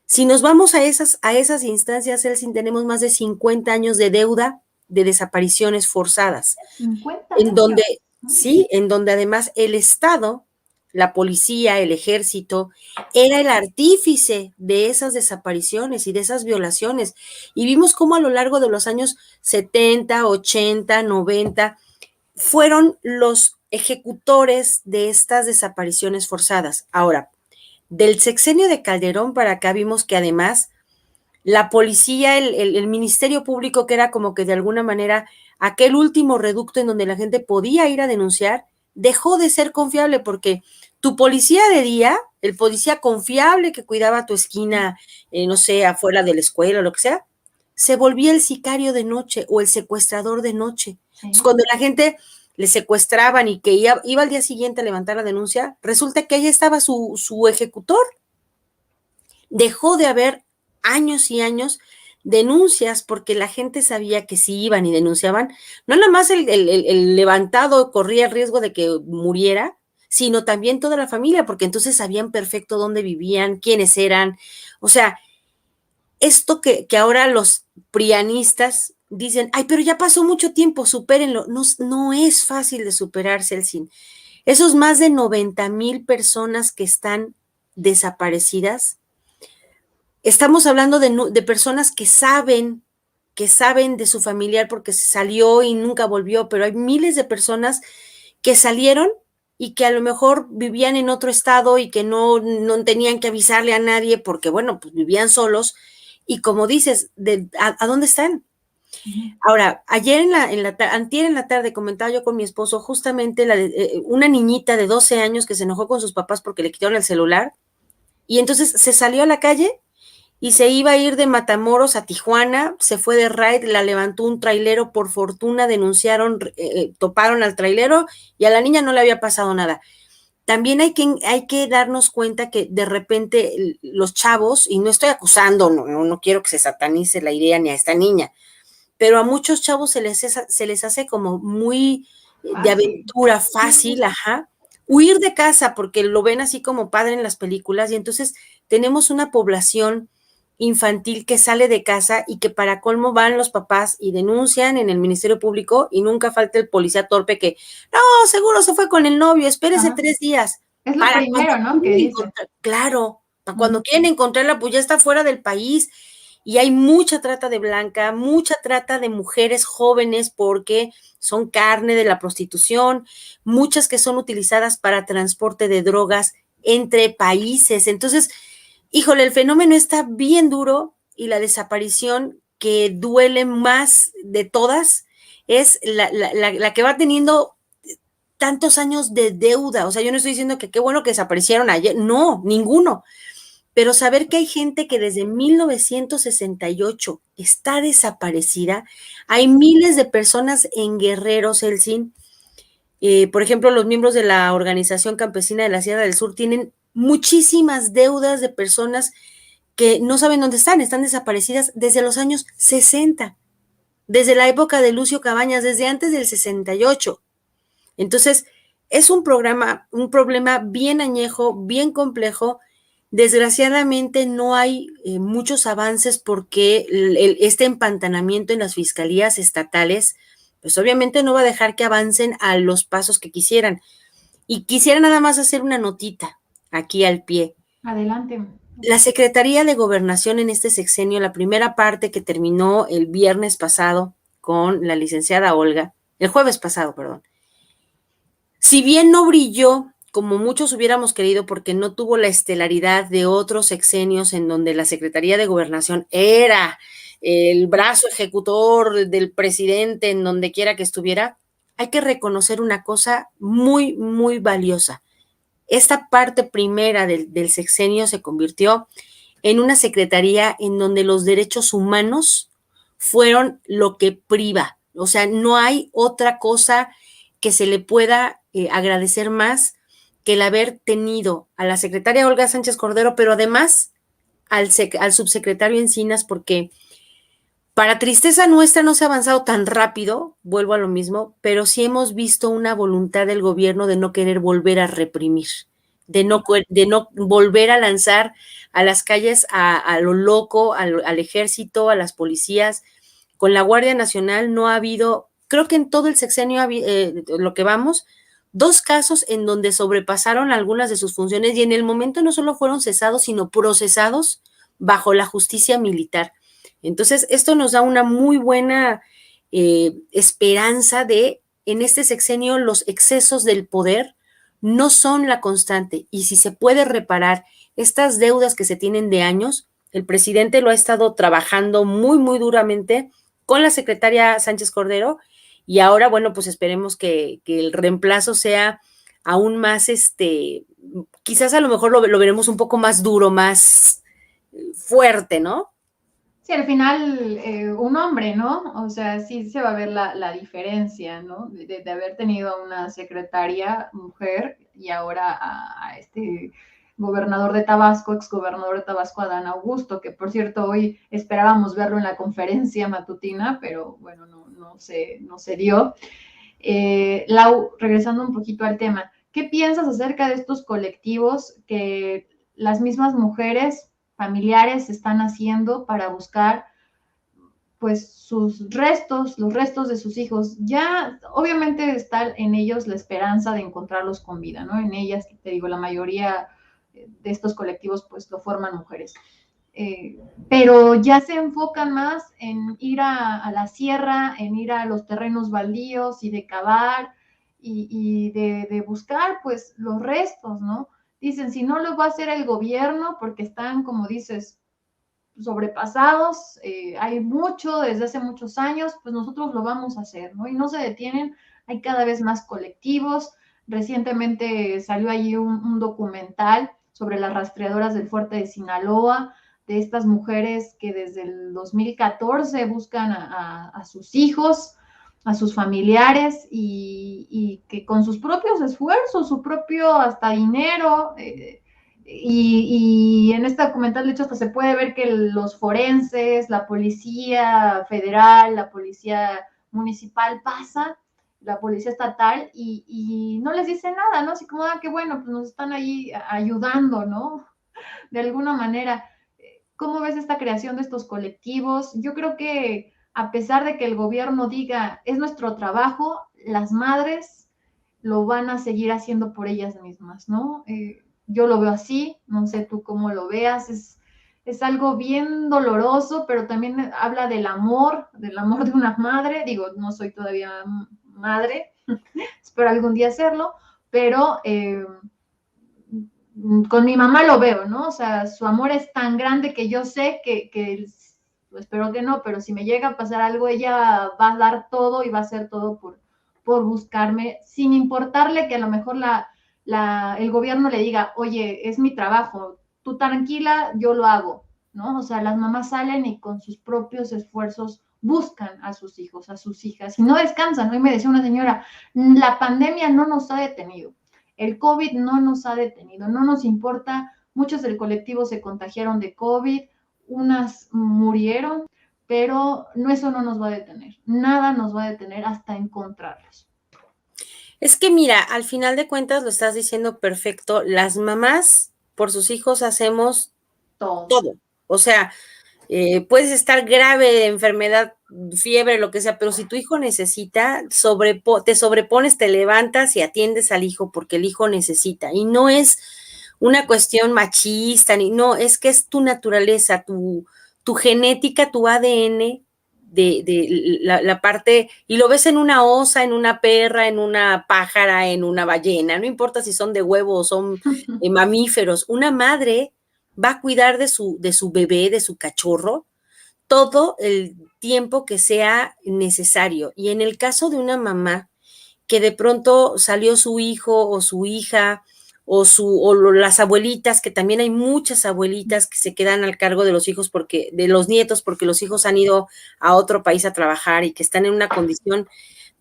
Si nos vamos a esas instancias, Elsin, tenemos más de 50 años de deuda de desapariciones forzadas. 50 en años. donde, sí, en donde además el Estado, la policía, el ejército, era el artífice de esas desapariciones y de esas violaciones. Y vimos cómo a lo largo de los años 70, 80, 90, fueron los ejecutores de estas desapariciones forzadas. Ahora, del sexenio de Calderón para acá vimos que además la policía, el Ministerio Público, que era como que de alguna manera aquel último reducto en donde la gente podía ir a denunciar, dejó de ser confiable porque tu policía de día, el policía confiable que cuidaba tu esquina, no sé, afuera de la escuela o lo que sea, se volvía el sicario de noche o el secuestrador de noche. Sí. Entonces, cuando la gente le secuestraban y que iba al día siguiente a levantar la denuncia, resulta que ahí estaba su ejecutor. Dejó de haber años y años denuncias porque la gente sabía que si iban y denunciaban, no nada más el levantado corría el riesgo de que muriera, sino también toda la familia, porque entonces sabían perfecto dónde vivían, quiénes eran. O sea, esto que ahora los prianistas dicen, ay, pero ya pasó mucho tiempo, supérenlo. No es fácil de superarse, Elsin. Esos más de 90,000 personas que están desaparecidas, estamos hablando de personas que saben de su familiar porque salió y nunca volvió, pero hay miles de personas que salieron y que a lo mejor vivían en otro estado y que no tenían que avisarle a nadie porque, bueno, pues vivían solos. Y como dices, ¿a dónde están? Ahora, antier en la tarde comentaba yo con mi esposo justamente una niñita de 12 años que se enojó con sus papás porque le quitaron el celular y entonces se salió a la calle y se iba a ir de Matamoros a Tijuana, se fue de raid, la levantó un trailero, por fortuna denunciaron, toparon al trailero y a la niña no le había pasado nada. también hay que darnos cuenta que de repente los chavos, y no estoy acusando, no quiero que se satanice la idea ni a esta niña, pero a muchos chavos se les hace como muy de aventura fácil, ajá, huir de casa porque lo ven así como padre en las películas, y entonces tenemos una población infantil que sale de casa y que para colmo van los papás y denuncian en el Ministerio Público y nunca falta el policía torpe que, no, seguro se fue con el novio, espérese Ajá. 3 días. Es lo primero, ¿no? Que dice. Claro, para cuando quieren encontrarla, pues ya está fuera del país. Y hay mucha trata de blanca, mucha trata de mujeres jóvenes porque son carne de la prostitución, muchas que son utilizadas para transporte de drogas entre países. Entonces, híjole, el fenómeno está bien duro y la desaparición que duele más de todas es la que va teniendo tantos años de deuda. O sea, yo no estoy diciendo que qué bueno que desaparecieron ayer, no, ninguno. Pero saber que hay gente que desde 1968 está desaparecida, hay miles de personas en Guerrero, Celsin. Por ejemplo, los miembros de la Organización Campesina de la Sierra del Sur tienen muchísimas deudas de personas que no saben dónde están desaparecidas desde los años 60, desde la época de Lucio Cabañas, desde antes del 68. Entonces, es un problema bien añejo, bien complejo. Desgraciadamente no hay muchos avances porque este empantanamiento en las fiscalías estatales, pues obviamente no va a dejar que avancen a los pasos que quisieran. Y quisiera nada más hacer una notita aquí al pie. Adelante. La Secretaría de Gobernación en este sexenio, la primera parte que terminó el viernes pasado con la licenciada Olga, el jueves pasado, perdón, si bien no brilló como muchos hubiéramos querido porque no tuvo la estelaridad de otros sexenios en donde la Secretaría de Gobernación era el brazo ejecutor del presidente en donde quiera que estuviera, hay que reconocer una cosa muy, muy valiosa. Esta parte primera del sexenio se convirtió en una secretaría en donde los derechos humanos fueron lo que priva. O sea, no hay otra cosa que se le pueda agradecer más que el haber tenido a la secretaria Olga Sánchez Cordero, pero además al subsecretario Encinas, porque para tristeza nuestra no se ha avanzado tan rápido, vuelvo a lo mismo, pero sí hemos visto una voluntad del gobierno de no querer volver a reprimir, de no volver a lanzar a las calles a lo loco, al ejército, a las policías. Con la Guardia Nacional no ha habido, creo que en todo el sexenio lo que vamos, 2 casos en donde sobrepasaron algunas de sus funciones y en el momento no solo fueron cesados, sino procesados bajo la justicia militar. Entonces, esto nos da una muy buena esperanza de, en este sexenio, los excesos del poder no son la constante y si se puede reparar estas deudas que se tienen de años, el presidente lo ha estado trabajando muy, muy duramente con la secretaria Sánchez Cordero y ahora, bueno, pues esperemos que el reemplazo sea aún más, quizás a lo mejor lo veremos un poco más duro, más fuerte, ¿no? Sí, al final un hombre, ¿no? O sea, sí se va a ver la diferencia, ¿no? De haber tenido a una secretaria mujer y ahora a este gobernador de Tabasco, exgobernador de Tabasco, Adán Augusto, que por cierto hoy esperábamos verlo en la conferencia matutina, pero bueno, no se dio. Lau, regresando un poquito al tema, ¿qué piensas acerca de estos colectivos que las mismas mujeres familiares están haciendo para buscar pues sus restos, los restos de sus hijos? Ya obviamente está en ellos la esperanza de encontrarlos con vida, ¿no? En ellas, te digo, la mayoría de estos colectivos pues lo forman mujeres. Pero ya se enfocan más en ir a la sierra, en ir a los terrenos baldíos y de cavar y de buscar pues los restos, ¿no? Dicen, si no lo va a hacer el gobierno porque están, como dices, sobrepasados, hay mucho desde hace muchos años, pues nosotros lo vamos a hacer, ¿no? Y no se detienen, hay cada vez más colectivos. Recientemente salió allí un documental sobre las rastreadoras del fuerte de Sinaloa, de estas mujeres que desde el 2014 buscan a sus hijos a sus familiares y que con sus propios esfuerzos, su propio hasta dinero, y en este documental, de hecho, hasta se puede ver que los forenses, la policía federal, la policía municipal pasa, la policía estatal, y no les dice nada, ¿no? Así como, qué bueno, pues nos están ahí ayudando, ¿no? De alguna manera. ¿Cómo ves esta creación de estos colectivos? Yo creo que a pesar de que el gobierno diga, es nuestro trabajo, las madres lo van a seguir haciendo por ellas mismas, ¿no? Yo lo veo así, no sé tú cómo lo veas, es algo bien doloroso, pero también habla del amor de una madre. Digo, no soy todavía madre, espero algún día hacerlo, pero con mi mamá lo veo, ¿no? O sea, su amor es tan grande que yo sé que espero que no, pero si me llega a pasar algo, ella va a dar todo y va a hacer todo por buscarme, sin importarle que a lo mejor el gobierno le diga, oye, es mi trabajo, tú tranquila, yo lo hago, ¿no? O sea, las mamás salen y con sus propios esfuerzos buscan a sus hijos, a sus hijas, y no descansan, ¿no? Y me decía una señora, la pandemia no nos ha detenido. El COVID no nos ha detenido, no nos importa. Muchos del colectivo se contagiaron de COVID, unas murieron, pero eso no nos va a detener. Nada nos va a detener hasta encontrarlos. Es que mira, al final de cuentas lo estás diciendo perfecto, las mamás por sus hijos hacemos Todo. todo. O sea, puedes estar grave de enfermedad, fiebre, lo que sea, pero si tu hijo necesita, te sobrepones, te levantas y atiendes al hijo porque el hijo necesita. Y no es una cuestión machista, no, es que es tu naturaleza, tu genética, tu ADN de la parte, y lo ves en una osa, en una perra, en una pájara, en una ballena, no importa si son de huevo o son mamíferos, una madre va a cuidar de su bebé, de su cachorro, todo el tiempo que sea necesario. Y en el caso de una mamá que de pronto salió su hijo o su hija o las abuelitas, que también hay muchas abuelitas que se quedan al cargo de los hijos de los nietos, porque los hijos han ido a otro país a trabajar y que están en una condición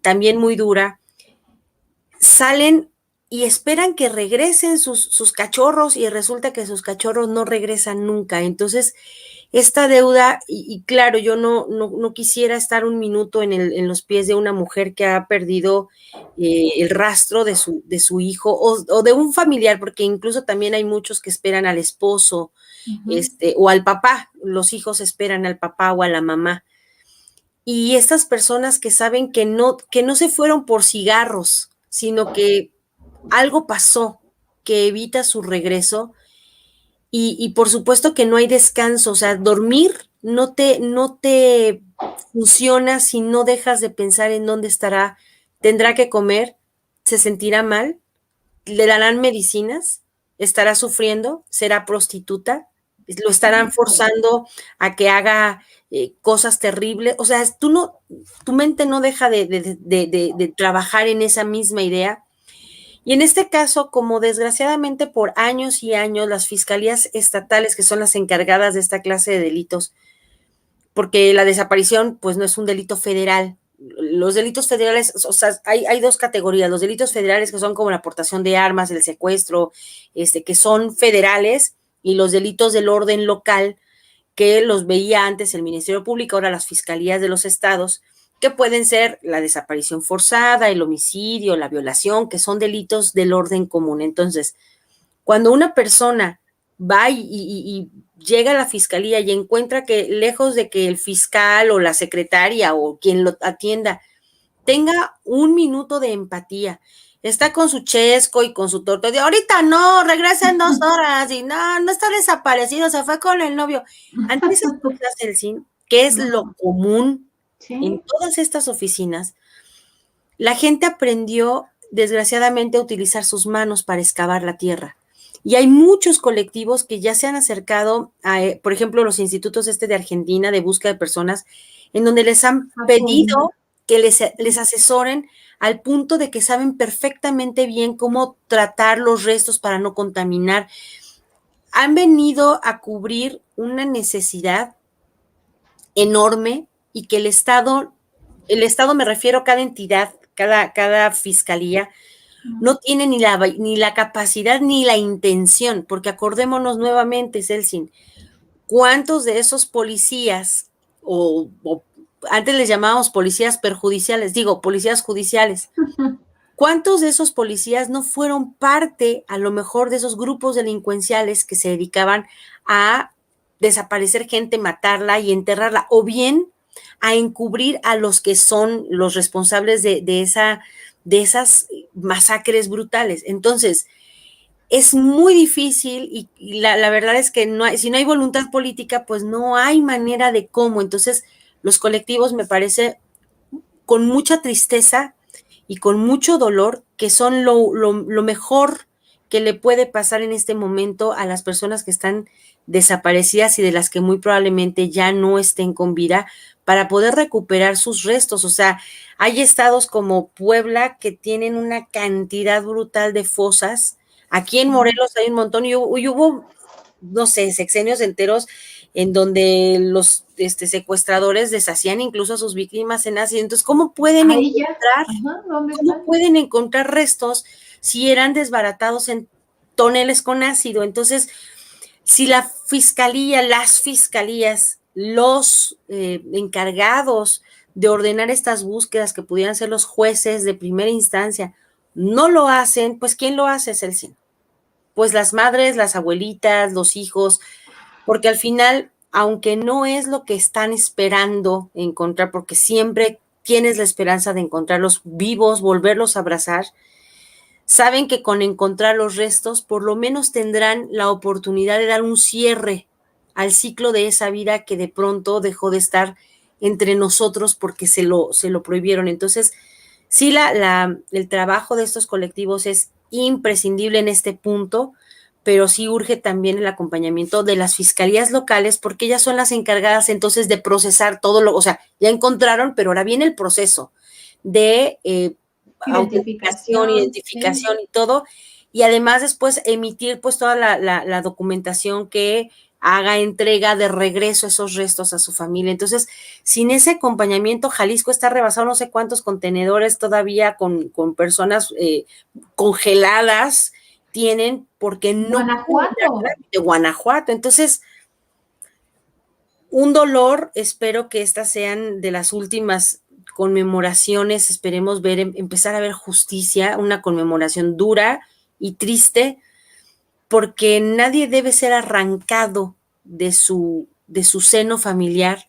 también muy dura, salen y esperan que regresen sus cachorros y resulta que sus cachorros no regresan nunca. Entonces, esta deuda, y claro, yo no quisiera estar un minuto en los pies de una mujer que ha perdido el rastro de su hijo o de un familiar, porque incluso también hay muchos que esperan al esposo, o al papá, los hijos esperan al papá o a la mamá. Y estas personas que saben que no se fueron por cigarros, sino que algo pasó que evita su regreso, y por supuesto que no hay descanso, o sea, dormir no te funciona si no dejas de pensar en dónde estará, tendrá que comer, se sentirá mal, le darán medicinas, estará sufriendo, será prostituta, lo estarán forzando a que haga cosas terribles, o sea, tu mente no deja de trabajar en esa misma idea. Y en este caso, como desgraciadamente por años y años las fiscalías estatales, que son las encargadas de esta clase de delitos, porque la desaparición pues no es un delito federal. Los delitos federales, o sea, hay dos categorías, los delitos federales que son como la aportación de armas, el secuestro, que son federales, y los delitos del orden local, que los veía antes el Ministerio Público, ahora las fiscalías de los estados, que pueden ser la desaparición forzada, el homicidio, la violación, que son delitos del orden común. Entonces, cuando una persona va y llega a la fiscalía y encuentra que lejos de que el fiscal o la secretaria o quien lo atienda tenga un minuto de empatía, está con su chesco y con su torta, de ahorita no, regresa en 2 horas, y no está desaparecido, se fue con el novio. Ante esas cosas, Elsin, que es lo común en todas estas oficinas, la gente aprendió, desgraciadamente, a utilizar sus manos para excavar la tierra. Y hay muchos colectivos que ya se han acercado a, por ejemplo, los institutos de Argentina de búsqueda de personas, en donde les han pedido que les asesoren al punto de que saben perfectamente bien cómo tratar los restos para no contaminar. Han venido a cubrir una necesidad enorme y que el Estado el Estado, me refiero a cada entidad, cada fiscalía, no tiene ni la capacidad ni la intención, porque acordémonos nuevamente, Celsin, ¿cuántos de esos policías, o antes les llamábamos policías perjudiciales, digo, policías judiciales, cuántos de esos policías no fueron parte, a lo mejor, de esos grupos delincuenciales que se dedicaban a desaparecer gente, matarla y enterrarla, o bien a encubrir a los que son los responsables de esas masacres brutales? Entonces, es muy difícil y la verdad es que si no hay voluntad política, pues no hay manera de cómo. Entonces, los colectivos, me parece, con mucha tristeza y con mucho dolor, que son lo mejor que le puede pasar en este momento a las personas que están desaparecidas y de las que muy probablemente ya no estén con vida, para poder recuperar sus restos. O sea, hay estados como Puebla que tienen una cantidad brutal de fosas. Aquí en Morelos hay un montón y hubo, no sé, sexenios enteros en donde los secuestradores deshacían incluso a sus víctimas en ácido. Entonces, ¿cómo pueden encontrar restos si eran desbaratados en toneles con ácido? Entonces, si la fiscalía, las fiscalías, los encargados de ordenar estas búsquedas, que pudieran ser los jueces de primera instancia, no lo hacen, pues ¿quién lo hace, Celsin? Pues las madres, las abuelitas, los hijos, porque al final, aunque no es lo que están esperando encontrar, porque siempre tienes la esperanza de encontrarlos vivos, volverlos a abrazar, saben que con encontrar los restos, por lo menos tendrán la oportunidad de dar un cierre al ciclo de esa vida que de pronto dejó de estar entre nosotros porque se lo prohibieron. Entonces, sí, el trabajo de estos colectivos es imprescindible en este punto, pero sí urge también el acompañamiento de las fiscalías locales, porque ellas son las encargadas entonces de procesar todo o sea, ya encontraron, pero ahora viene el proceso de identificación y todo, y además después emitir pues toda la documentación que haga entrega de regreso esos restos a su familia. Entonces, sin ese acompañamiento, Jalisco está rebasado no sé cuántos contenedores todavía con personas congeladas tienen, porque no de Guanajuato. Entonces, un dolor. Espero que estas sean de las últimas conmemoraciones. Esperemos empezar a ver justicia, una conmemoración dura y triste, porque nadie debe ser arrancado de su seno familiar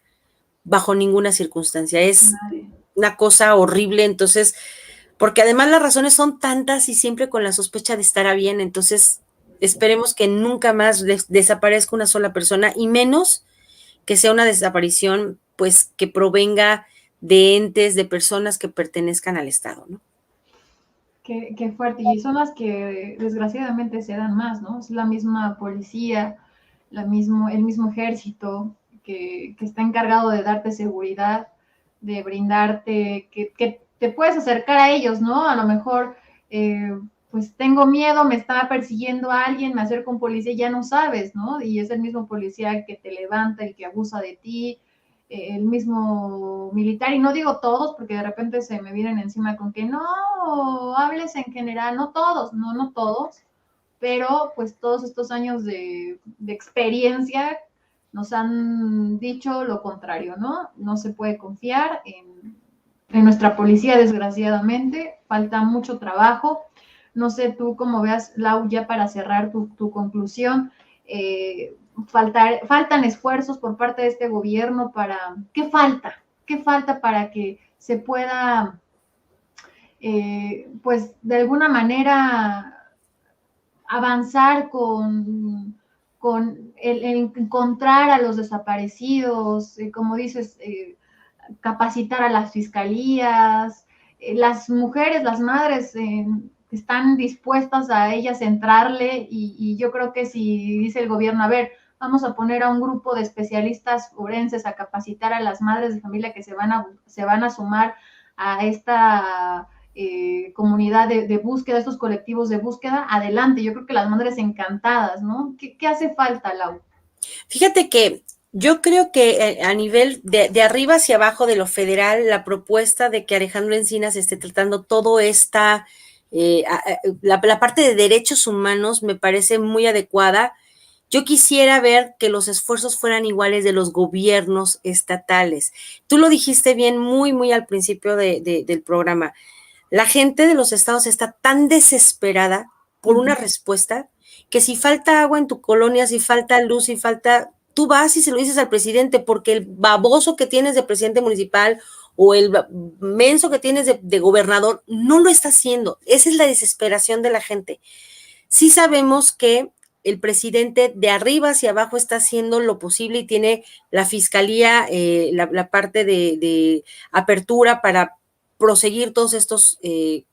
bajo ninguna circunstancia. Es una cosa horrible. Entonces, porque además las razones son tantas y siempre con la sospecha de estar bien. Entonces, esperemos que nunca más desaparezca una sola persona, y menos que sea una desaparición pues que provenga de entes, de personas que pertenezcan al Estado, ¿no? Qué fuerte, y son las que desgraciadamente se dan más, ¿no? Es la misma policía, el mismo ejército que está encargado de darte seguridad, de brindarte, que te puedes acercar a ellos, ¿no? A lo mejor, pues tengo miedo, me está persiguiendo a alguien, me acerco a un policía y ya no sabes, ¿no? Y es el mismo policía el que te levanta, el que abusa de ti, el mismo militar, y no digo todos, porque de repente se me vienen encima con que no, hables en general, no todos, no todos, pero pues todos estos años de experiencia nos han dicho lo contrario, ¿no? No se puede confiar en nuestra policía, desgraciadamente, falta mucho trabajo. No sé tú cómo veas, Lau, ya para cerrar tu conclusión, faltan esfuerzos por parte de este gobierno para, ¿qué falta? ¿Qué falta para que se pueda, pues de alguna manera avanzar con el encontrar a los desaparecidos, como dices, capacitar a las fiscalías, las mujeres, las madres están dispuestas a ellas entrarle, y yo creo que si dice el gobierno, a ver, vamos a poner a un grupo de especialistas forenses a capacitar a las madres de familia que se van a sumar a esta comunidad de búsqueda, estos colectivos de búsqueda, adelante. Yo creo que las madres encantadas, ¿no? ¿Qué hace falta, Lau? Fíjate que Yo creo que a nivel de arriba hacia abajo de lo federal, la propuesta de que Alejandro Encinas esté tratando todo esta, la parte de derechos humanos me parece muy adecuada. Yo quisiera ver que los esfuerzos fueran iguales de los gobiernos estatales. Tú lo dijiste bien muy al principio del programa. La gente de los estados está tan desesperada por una respuesta que si falta agua en tu colonia, si falta luz, si falta, tú vas y se lo dices al presidente porque el baboso que tienes de presidente municipal o el menso que tienes de gobernador no lo está haciendo. Esa es la desesperación de la gente. Sí sabemos que el presidente de arriba hacia abajo está haciendo lo posible y tiene la fiscalía, la parte de apertura para proseguir todos estos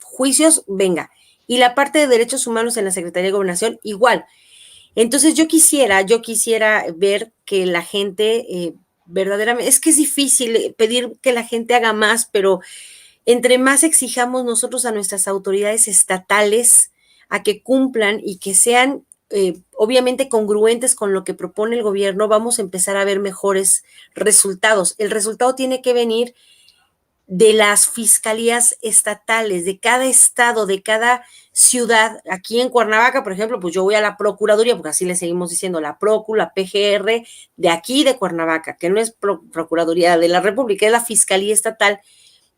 juicios, venga. Y la parte de derechos humanos en la Secretaría de Gobernación, igual. Entonces yo quisiera ver que la gente verdaderamente, es que es difícil pedir que la gente haga más, pero entre más exijamos nosotros a nuestras autoridades estatales a que cumplan y que sean obviamente congruentes con lo que propone el gobierno, vamos a empezar a ver mejores resultados. El resultado tiene que venir de las fiscalías estatales, de cada estado, de cada ciudad. Aquí en Cuernavaca, por ejemplo, pues yo voy a la Procuraduría, porque así le seguimos diciendo, la PROCU, la PGR, de aquí de Cuernavaca, que no es Procuraduría de la República, es la Fiscalía Estatal,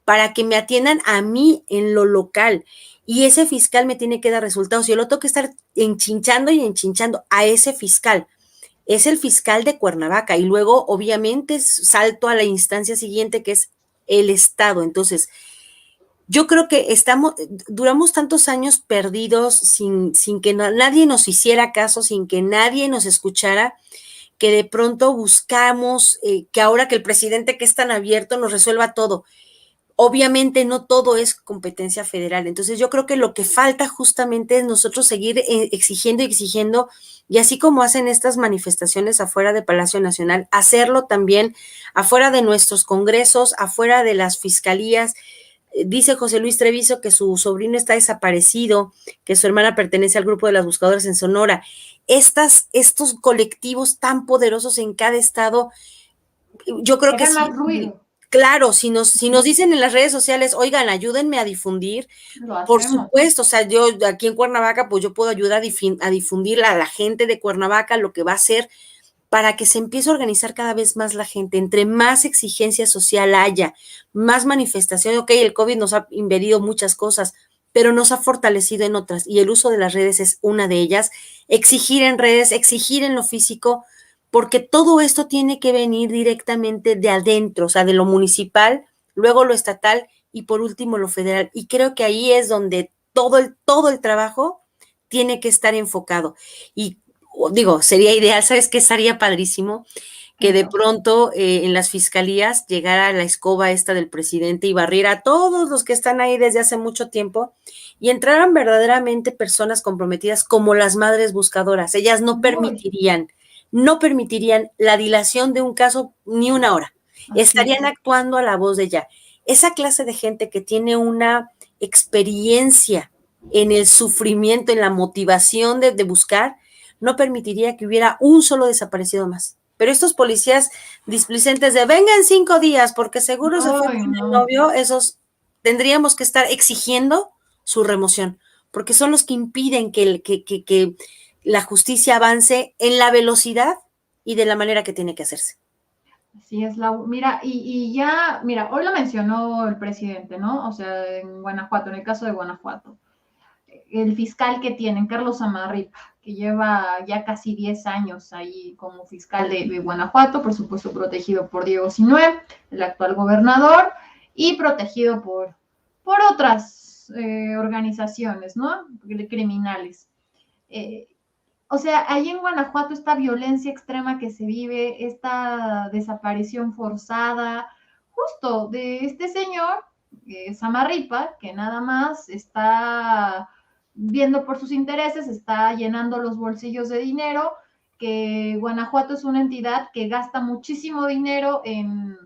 para que me atiendan a mí en lo local. Y ese fiscal me tiene que dar resultados. Yo lo tengo que estar enchinchando y enchinchando a ese fiscal. Es el fiscal de Cuernavaca. Y luego, obviamente, salto a la instancia siguiente, que es el Estado. Entonces, yo creo que duramos tantos años perdidos sin que nadie nos hiciera caso, sin que nadie nos escuchara, que de pronto buscamos que ahora que el presidente, que es tan abierto, nos resuelva todo. Obviamente no todo es competencia federal. Entonces yo creo que lo que falta justamente es nosotros seguir exigiendo y exigiendo, y así como hacen estas manifestaciones afuera de Palacio Nacional, hacerlo también afuera de nuestros congresos, afuera de las fiscalías. Dice José Luis Treviso que su sobrino está desaparecido, que su hermana pertenece al grupo de las buscadoras en Sonora. Estos colectivos tan poderosos en cada estado, yo creo que sí. Más ruido. Claro, si nos dicen en las redes sociales, oigan, ayúdenme a difundir, por supuesto, o sea, yo aquí en Cuernavaca, pues yo puedo ayudar a difundir a la gente de Cuernavaca lo que va a hacer para que se empiece a organizar cada vez más la gente. Entre más exigencia social haya, más manifestación. Ok, el COVID nos ha impedido muchas cosas, pero nos ha fortalecido en otras, y el uso de las redes es una de ellas. Exigir en redes, exigir en lo físico, porque todo esto tiene que venir directamente de adentro, o sea, de lo municipal, luego lo estatal y por último lo federal. Y creo que ahí es donde todo el trabajo tiene que estar enfocado. Y digo, sería ideal, ¿sabes qué? Estaría padrísimo que de pronto en las fiscalías llegara la escoba esta del presidente y barriera a todos los que están ahí desde hace mucho tiempo y entraran verdaderamente personas comprometidas como las madres buscadoras. Ellas no permitirían la dilación de un caso ni una hora. Estarían actuando a la voz de ella. Esa clase de gente que tiene una experiencia en el sufrimiento, en la motivación de buscar, no permitiría que hubiera un solo desaparecido más. Pero estos policías displicentes de vengan 5 días porque seguro se fue con el novio, esos tendríamos que estar exigiendo su remoción, porque son los que impiden que la justicia avance en la velocidad y de la manera que tiene que hacerse. Así es, mira, y ya, mira, hoy lo mencionó el presidente, ¿no? O sea, en Guanajuato, en el caso de Guanajuato, el fiscal que tienen, Carlos Samarripa, que lleva ya casi 10 años ahí como fiscal de Guanajuato, por supuesto protegido por Diego Sinué, el actual gobernador, y protegido por otras organizaciones, ¿no? Criminales. O sea, ahí en Guanajuato esta violencia extrema que se vive, esta desaparición forzada, justo de este señor, Samarripa, que nada más está viendo por sus intereses, está llenando los bolsillos de dinero, que Guanajuato es una entidad que gasta muchísimo dinero en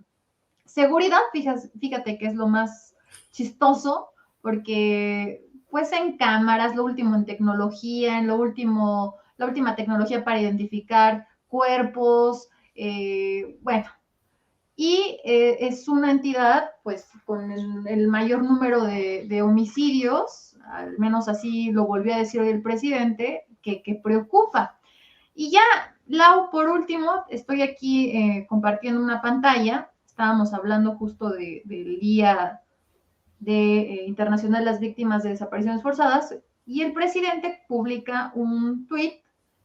seguridad, fíjate que es lo más chistoso, porque pues en cámaras, lo último en tecnología, la última tecnología para identificar cuerpos, Bueno, y es una entidad pues con el mayor número de homicidios, al menos así lo volvió a decir hoy el presidente, que preocupa. Y ya, Lau, por último, estoy aquí compartiendo una pantalla, estábamos hablando justo del Día Internacional de las Víctimas de Desapariciones Forzadas, y el presidente publica un tuit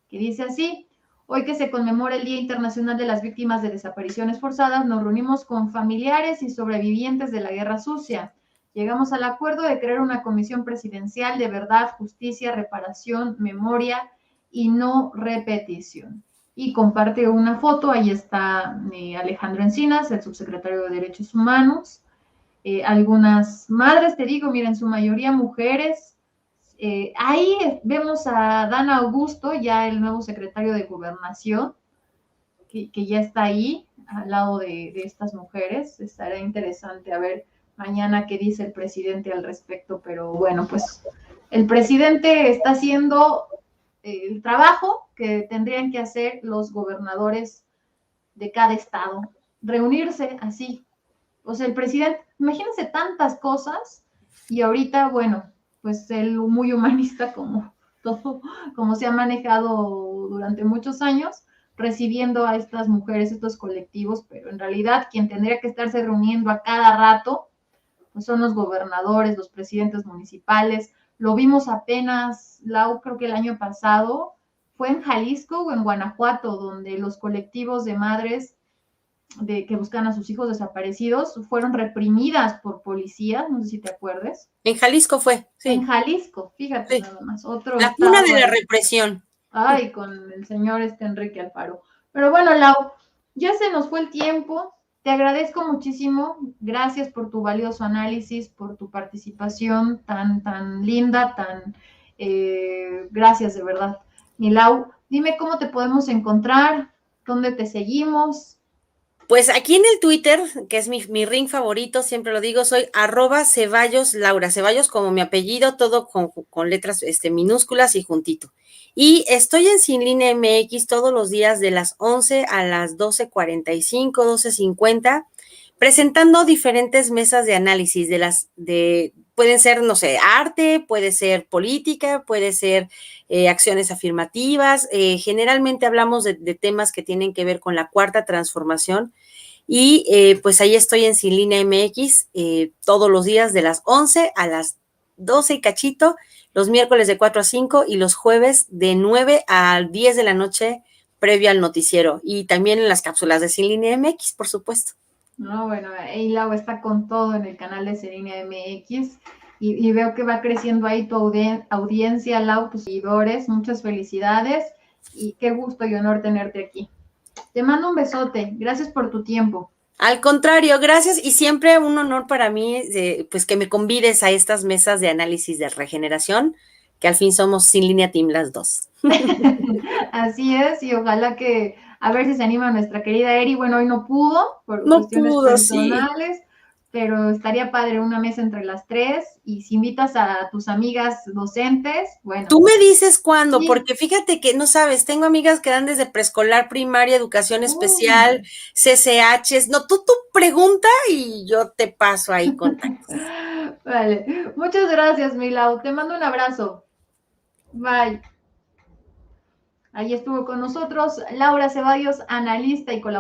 que dice así: hoy que se conmemora el Día Internacional de las Víctimas de Desapariciones Forzadas, nos reunimos con familiares y sobrevivientes de la Guerra Sucia. Llegamos al acuerdo de crear una comisión presidencial de verdad, justicia, reparación, memoria y no repetición. Y comparte una foto, ahí está Alejandro Encinas, el subsecretario de Derechos Humanos, algunas madres, te digo, miren, su mayoría mujeres. Ahí vemos a Dan Augusto, ya el nuevo secretario de Gobernación, que ya está ahí al lado de estas mujeres. Estará interesante a ver mañana qué dice el presidente al respecto, pero bueno, pues el presidente está haciendo el trabajo que tendrían que hacer los gobernadores de cada estado, reunirse así. O sea, el presidente, imagínense tantas cosas, y ahorita, bueno, pues él muy humanista como todo, como se ha manejado durante muchos años, recibiendo a estas mujeres, estos colectivos, pero en realidad quien tendría que estarse reuniendo a cada rato, pues son los gobernadores, los presidentes municipales. Lo vimos apenas, Lau, creo que el año pasado, fue en Jalisco o en Guanajuato, donde los colectivos de madres que buscan a sus hijos desaparecidos fueron reprimidas por policías, no sé si te acuerdes. En Jalisco fue, sí. En Jalisco, fíjate, sí, nada más. Otro la cuna de la represión. Ay, con el señor Enrique Alfaro. Pero bueno, Lau, ya se nos fue el tiempo. Te agradezco muchísimo. Gracias por tu valioso análisis, por tu participación tan linda, gracias de verdad. Mi Lau, dime cómo te podemos encontrar, dónde te seguimos. Pues aquí en el Twitter, que es mi ring favorito, siempre lo digo, soy @CeballosLaura, Ceballos como mi apellido, todo con letras minúsculas y juntito. Y estoy en Sin Línea MX todos los días de las 11 a las 12:45, 12:50, presentando diferentes mesas de análisis pueden ser, no sé, arte, puede ser política, puede ser acciones afirmativas. Generalmente hablamos de temas que tienen que ver con la cuarta transformación. Y pues ahí estoy en Sin Línea MX todos los días de las 11 a las 12 y cachito, los miércoles de 4 a 5 y los jueves de 9 a 10 de la noche previo al noticiero, y también en las cápsulas de Sin Línea MX, por supuesto. No, bueno, Lau está con todo en el canal de Sin Línea MX y veo que va creciendo ahí tu audiencia, Lau, tus seguidores. Muchas felicidades y qué gusto y honor tenerte aquí. Te mando un besote. Gracias por tu tiempo. Al contrario, gracias, y siempre un honor para mí pues que me convides a estas mesas de análisis de regeneración, que al fin somos Sin Línea Team las dos. Así es, y ojalá que a ver si se anima nuestra querida Eri. Bueno, hoy no pudo por no cuestiones pudo, personales, sí. Pero estaría padre una mesa entre las tres, y si invitas a tus amigas docentes, bueno. Tú me dices cuándo, sí. Porque fíjate que no sabes, tengo amigas que dan desde preescolar, primaria, educación especial, CCHs. No, tú pregunta y yo te paso ahí contactos. Vale, muchas gracias, Milau. Te mando un abrazo. Bye. Ahí estuvo con nosotros Laura Ceballos, analista y colaboradora.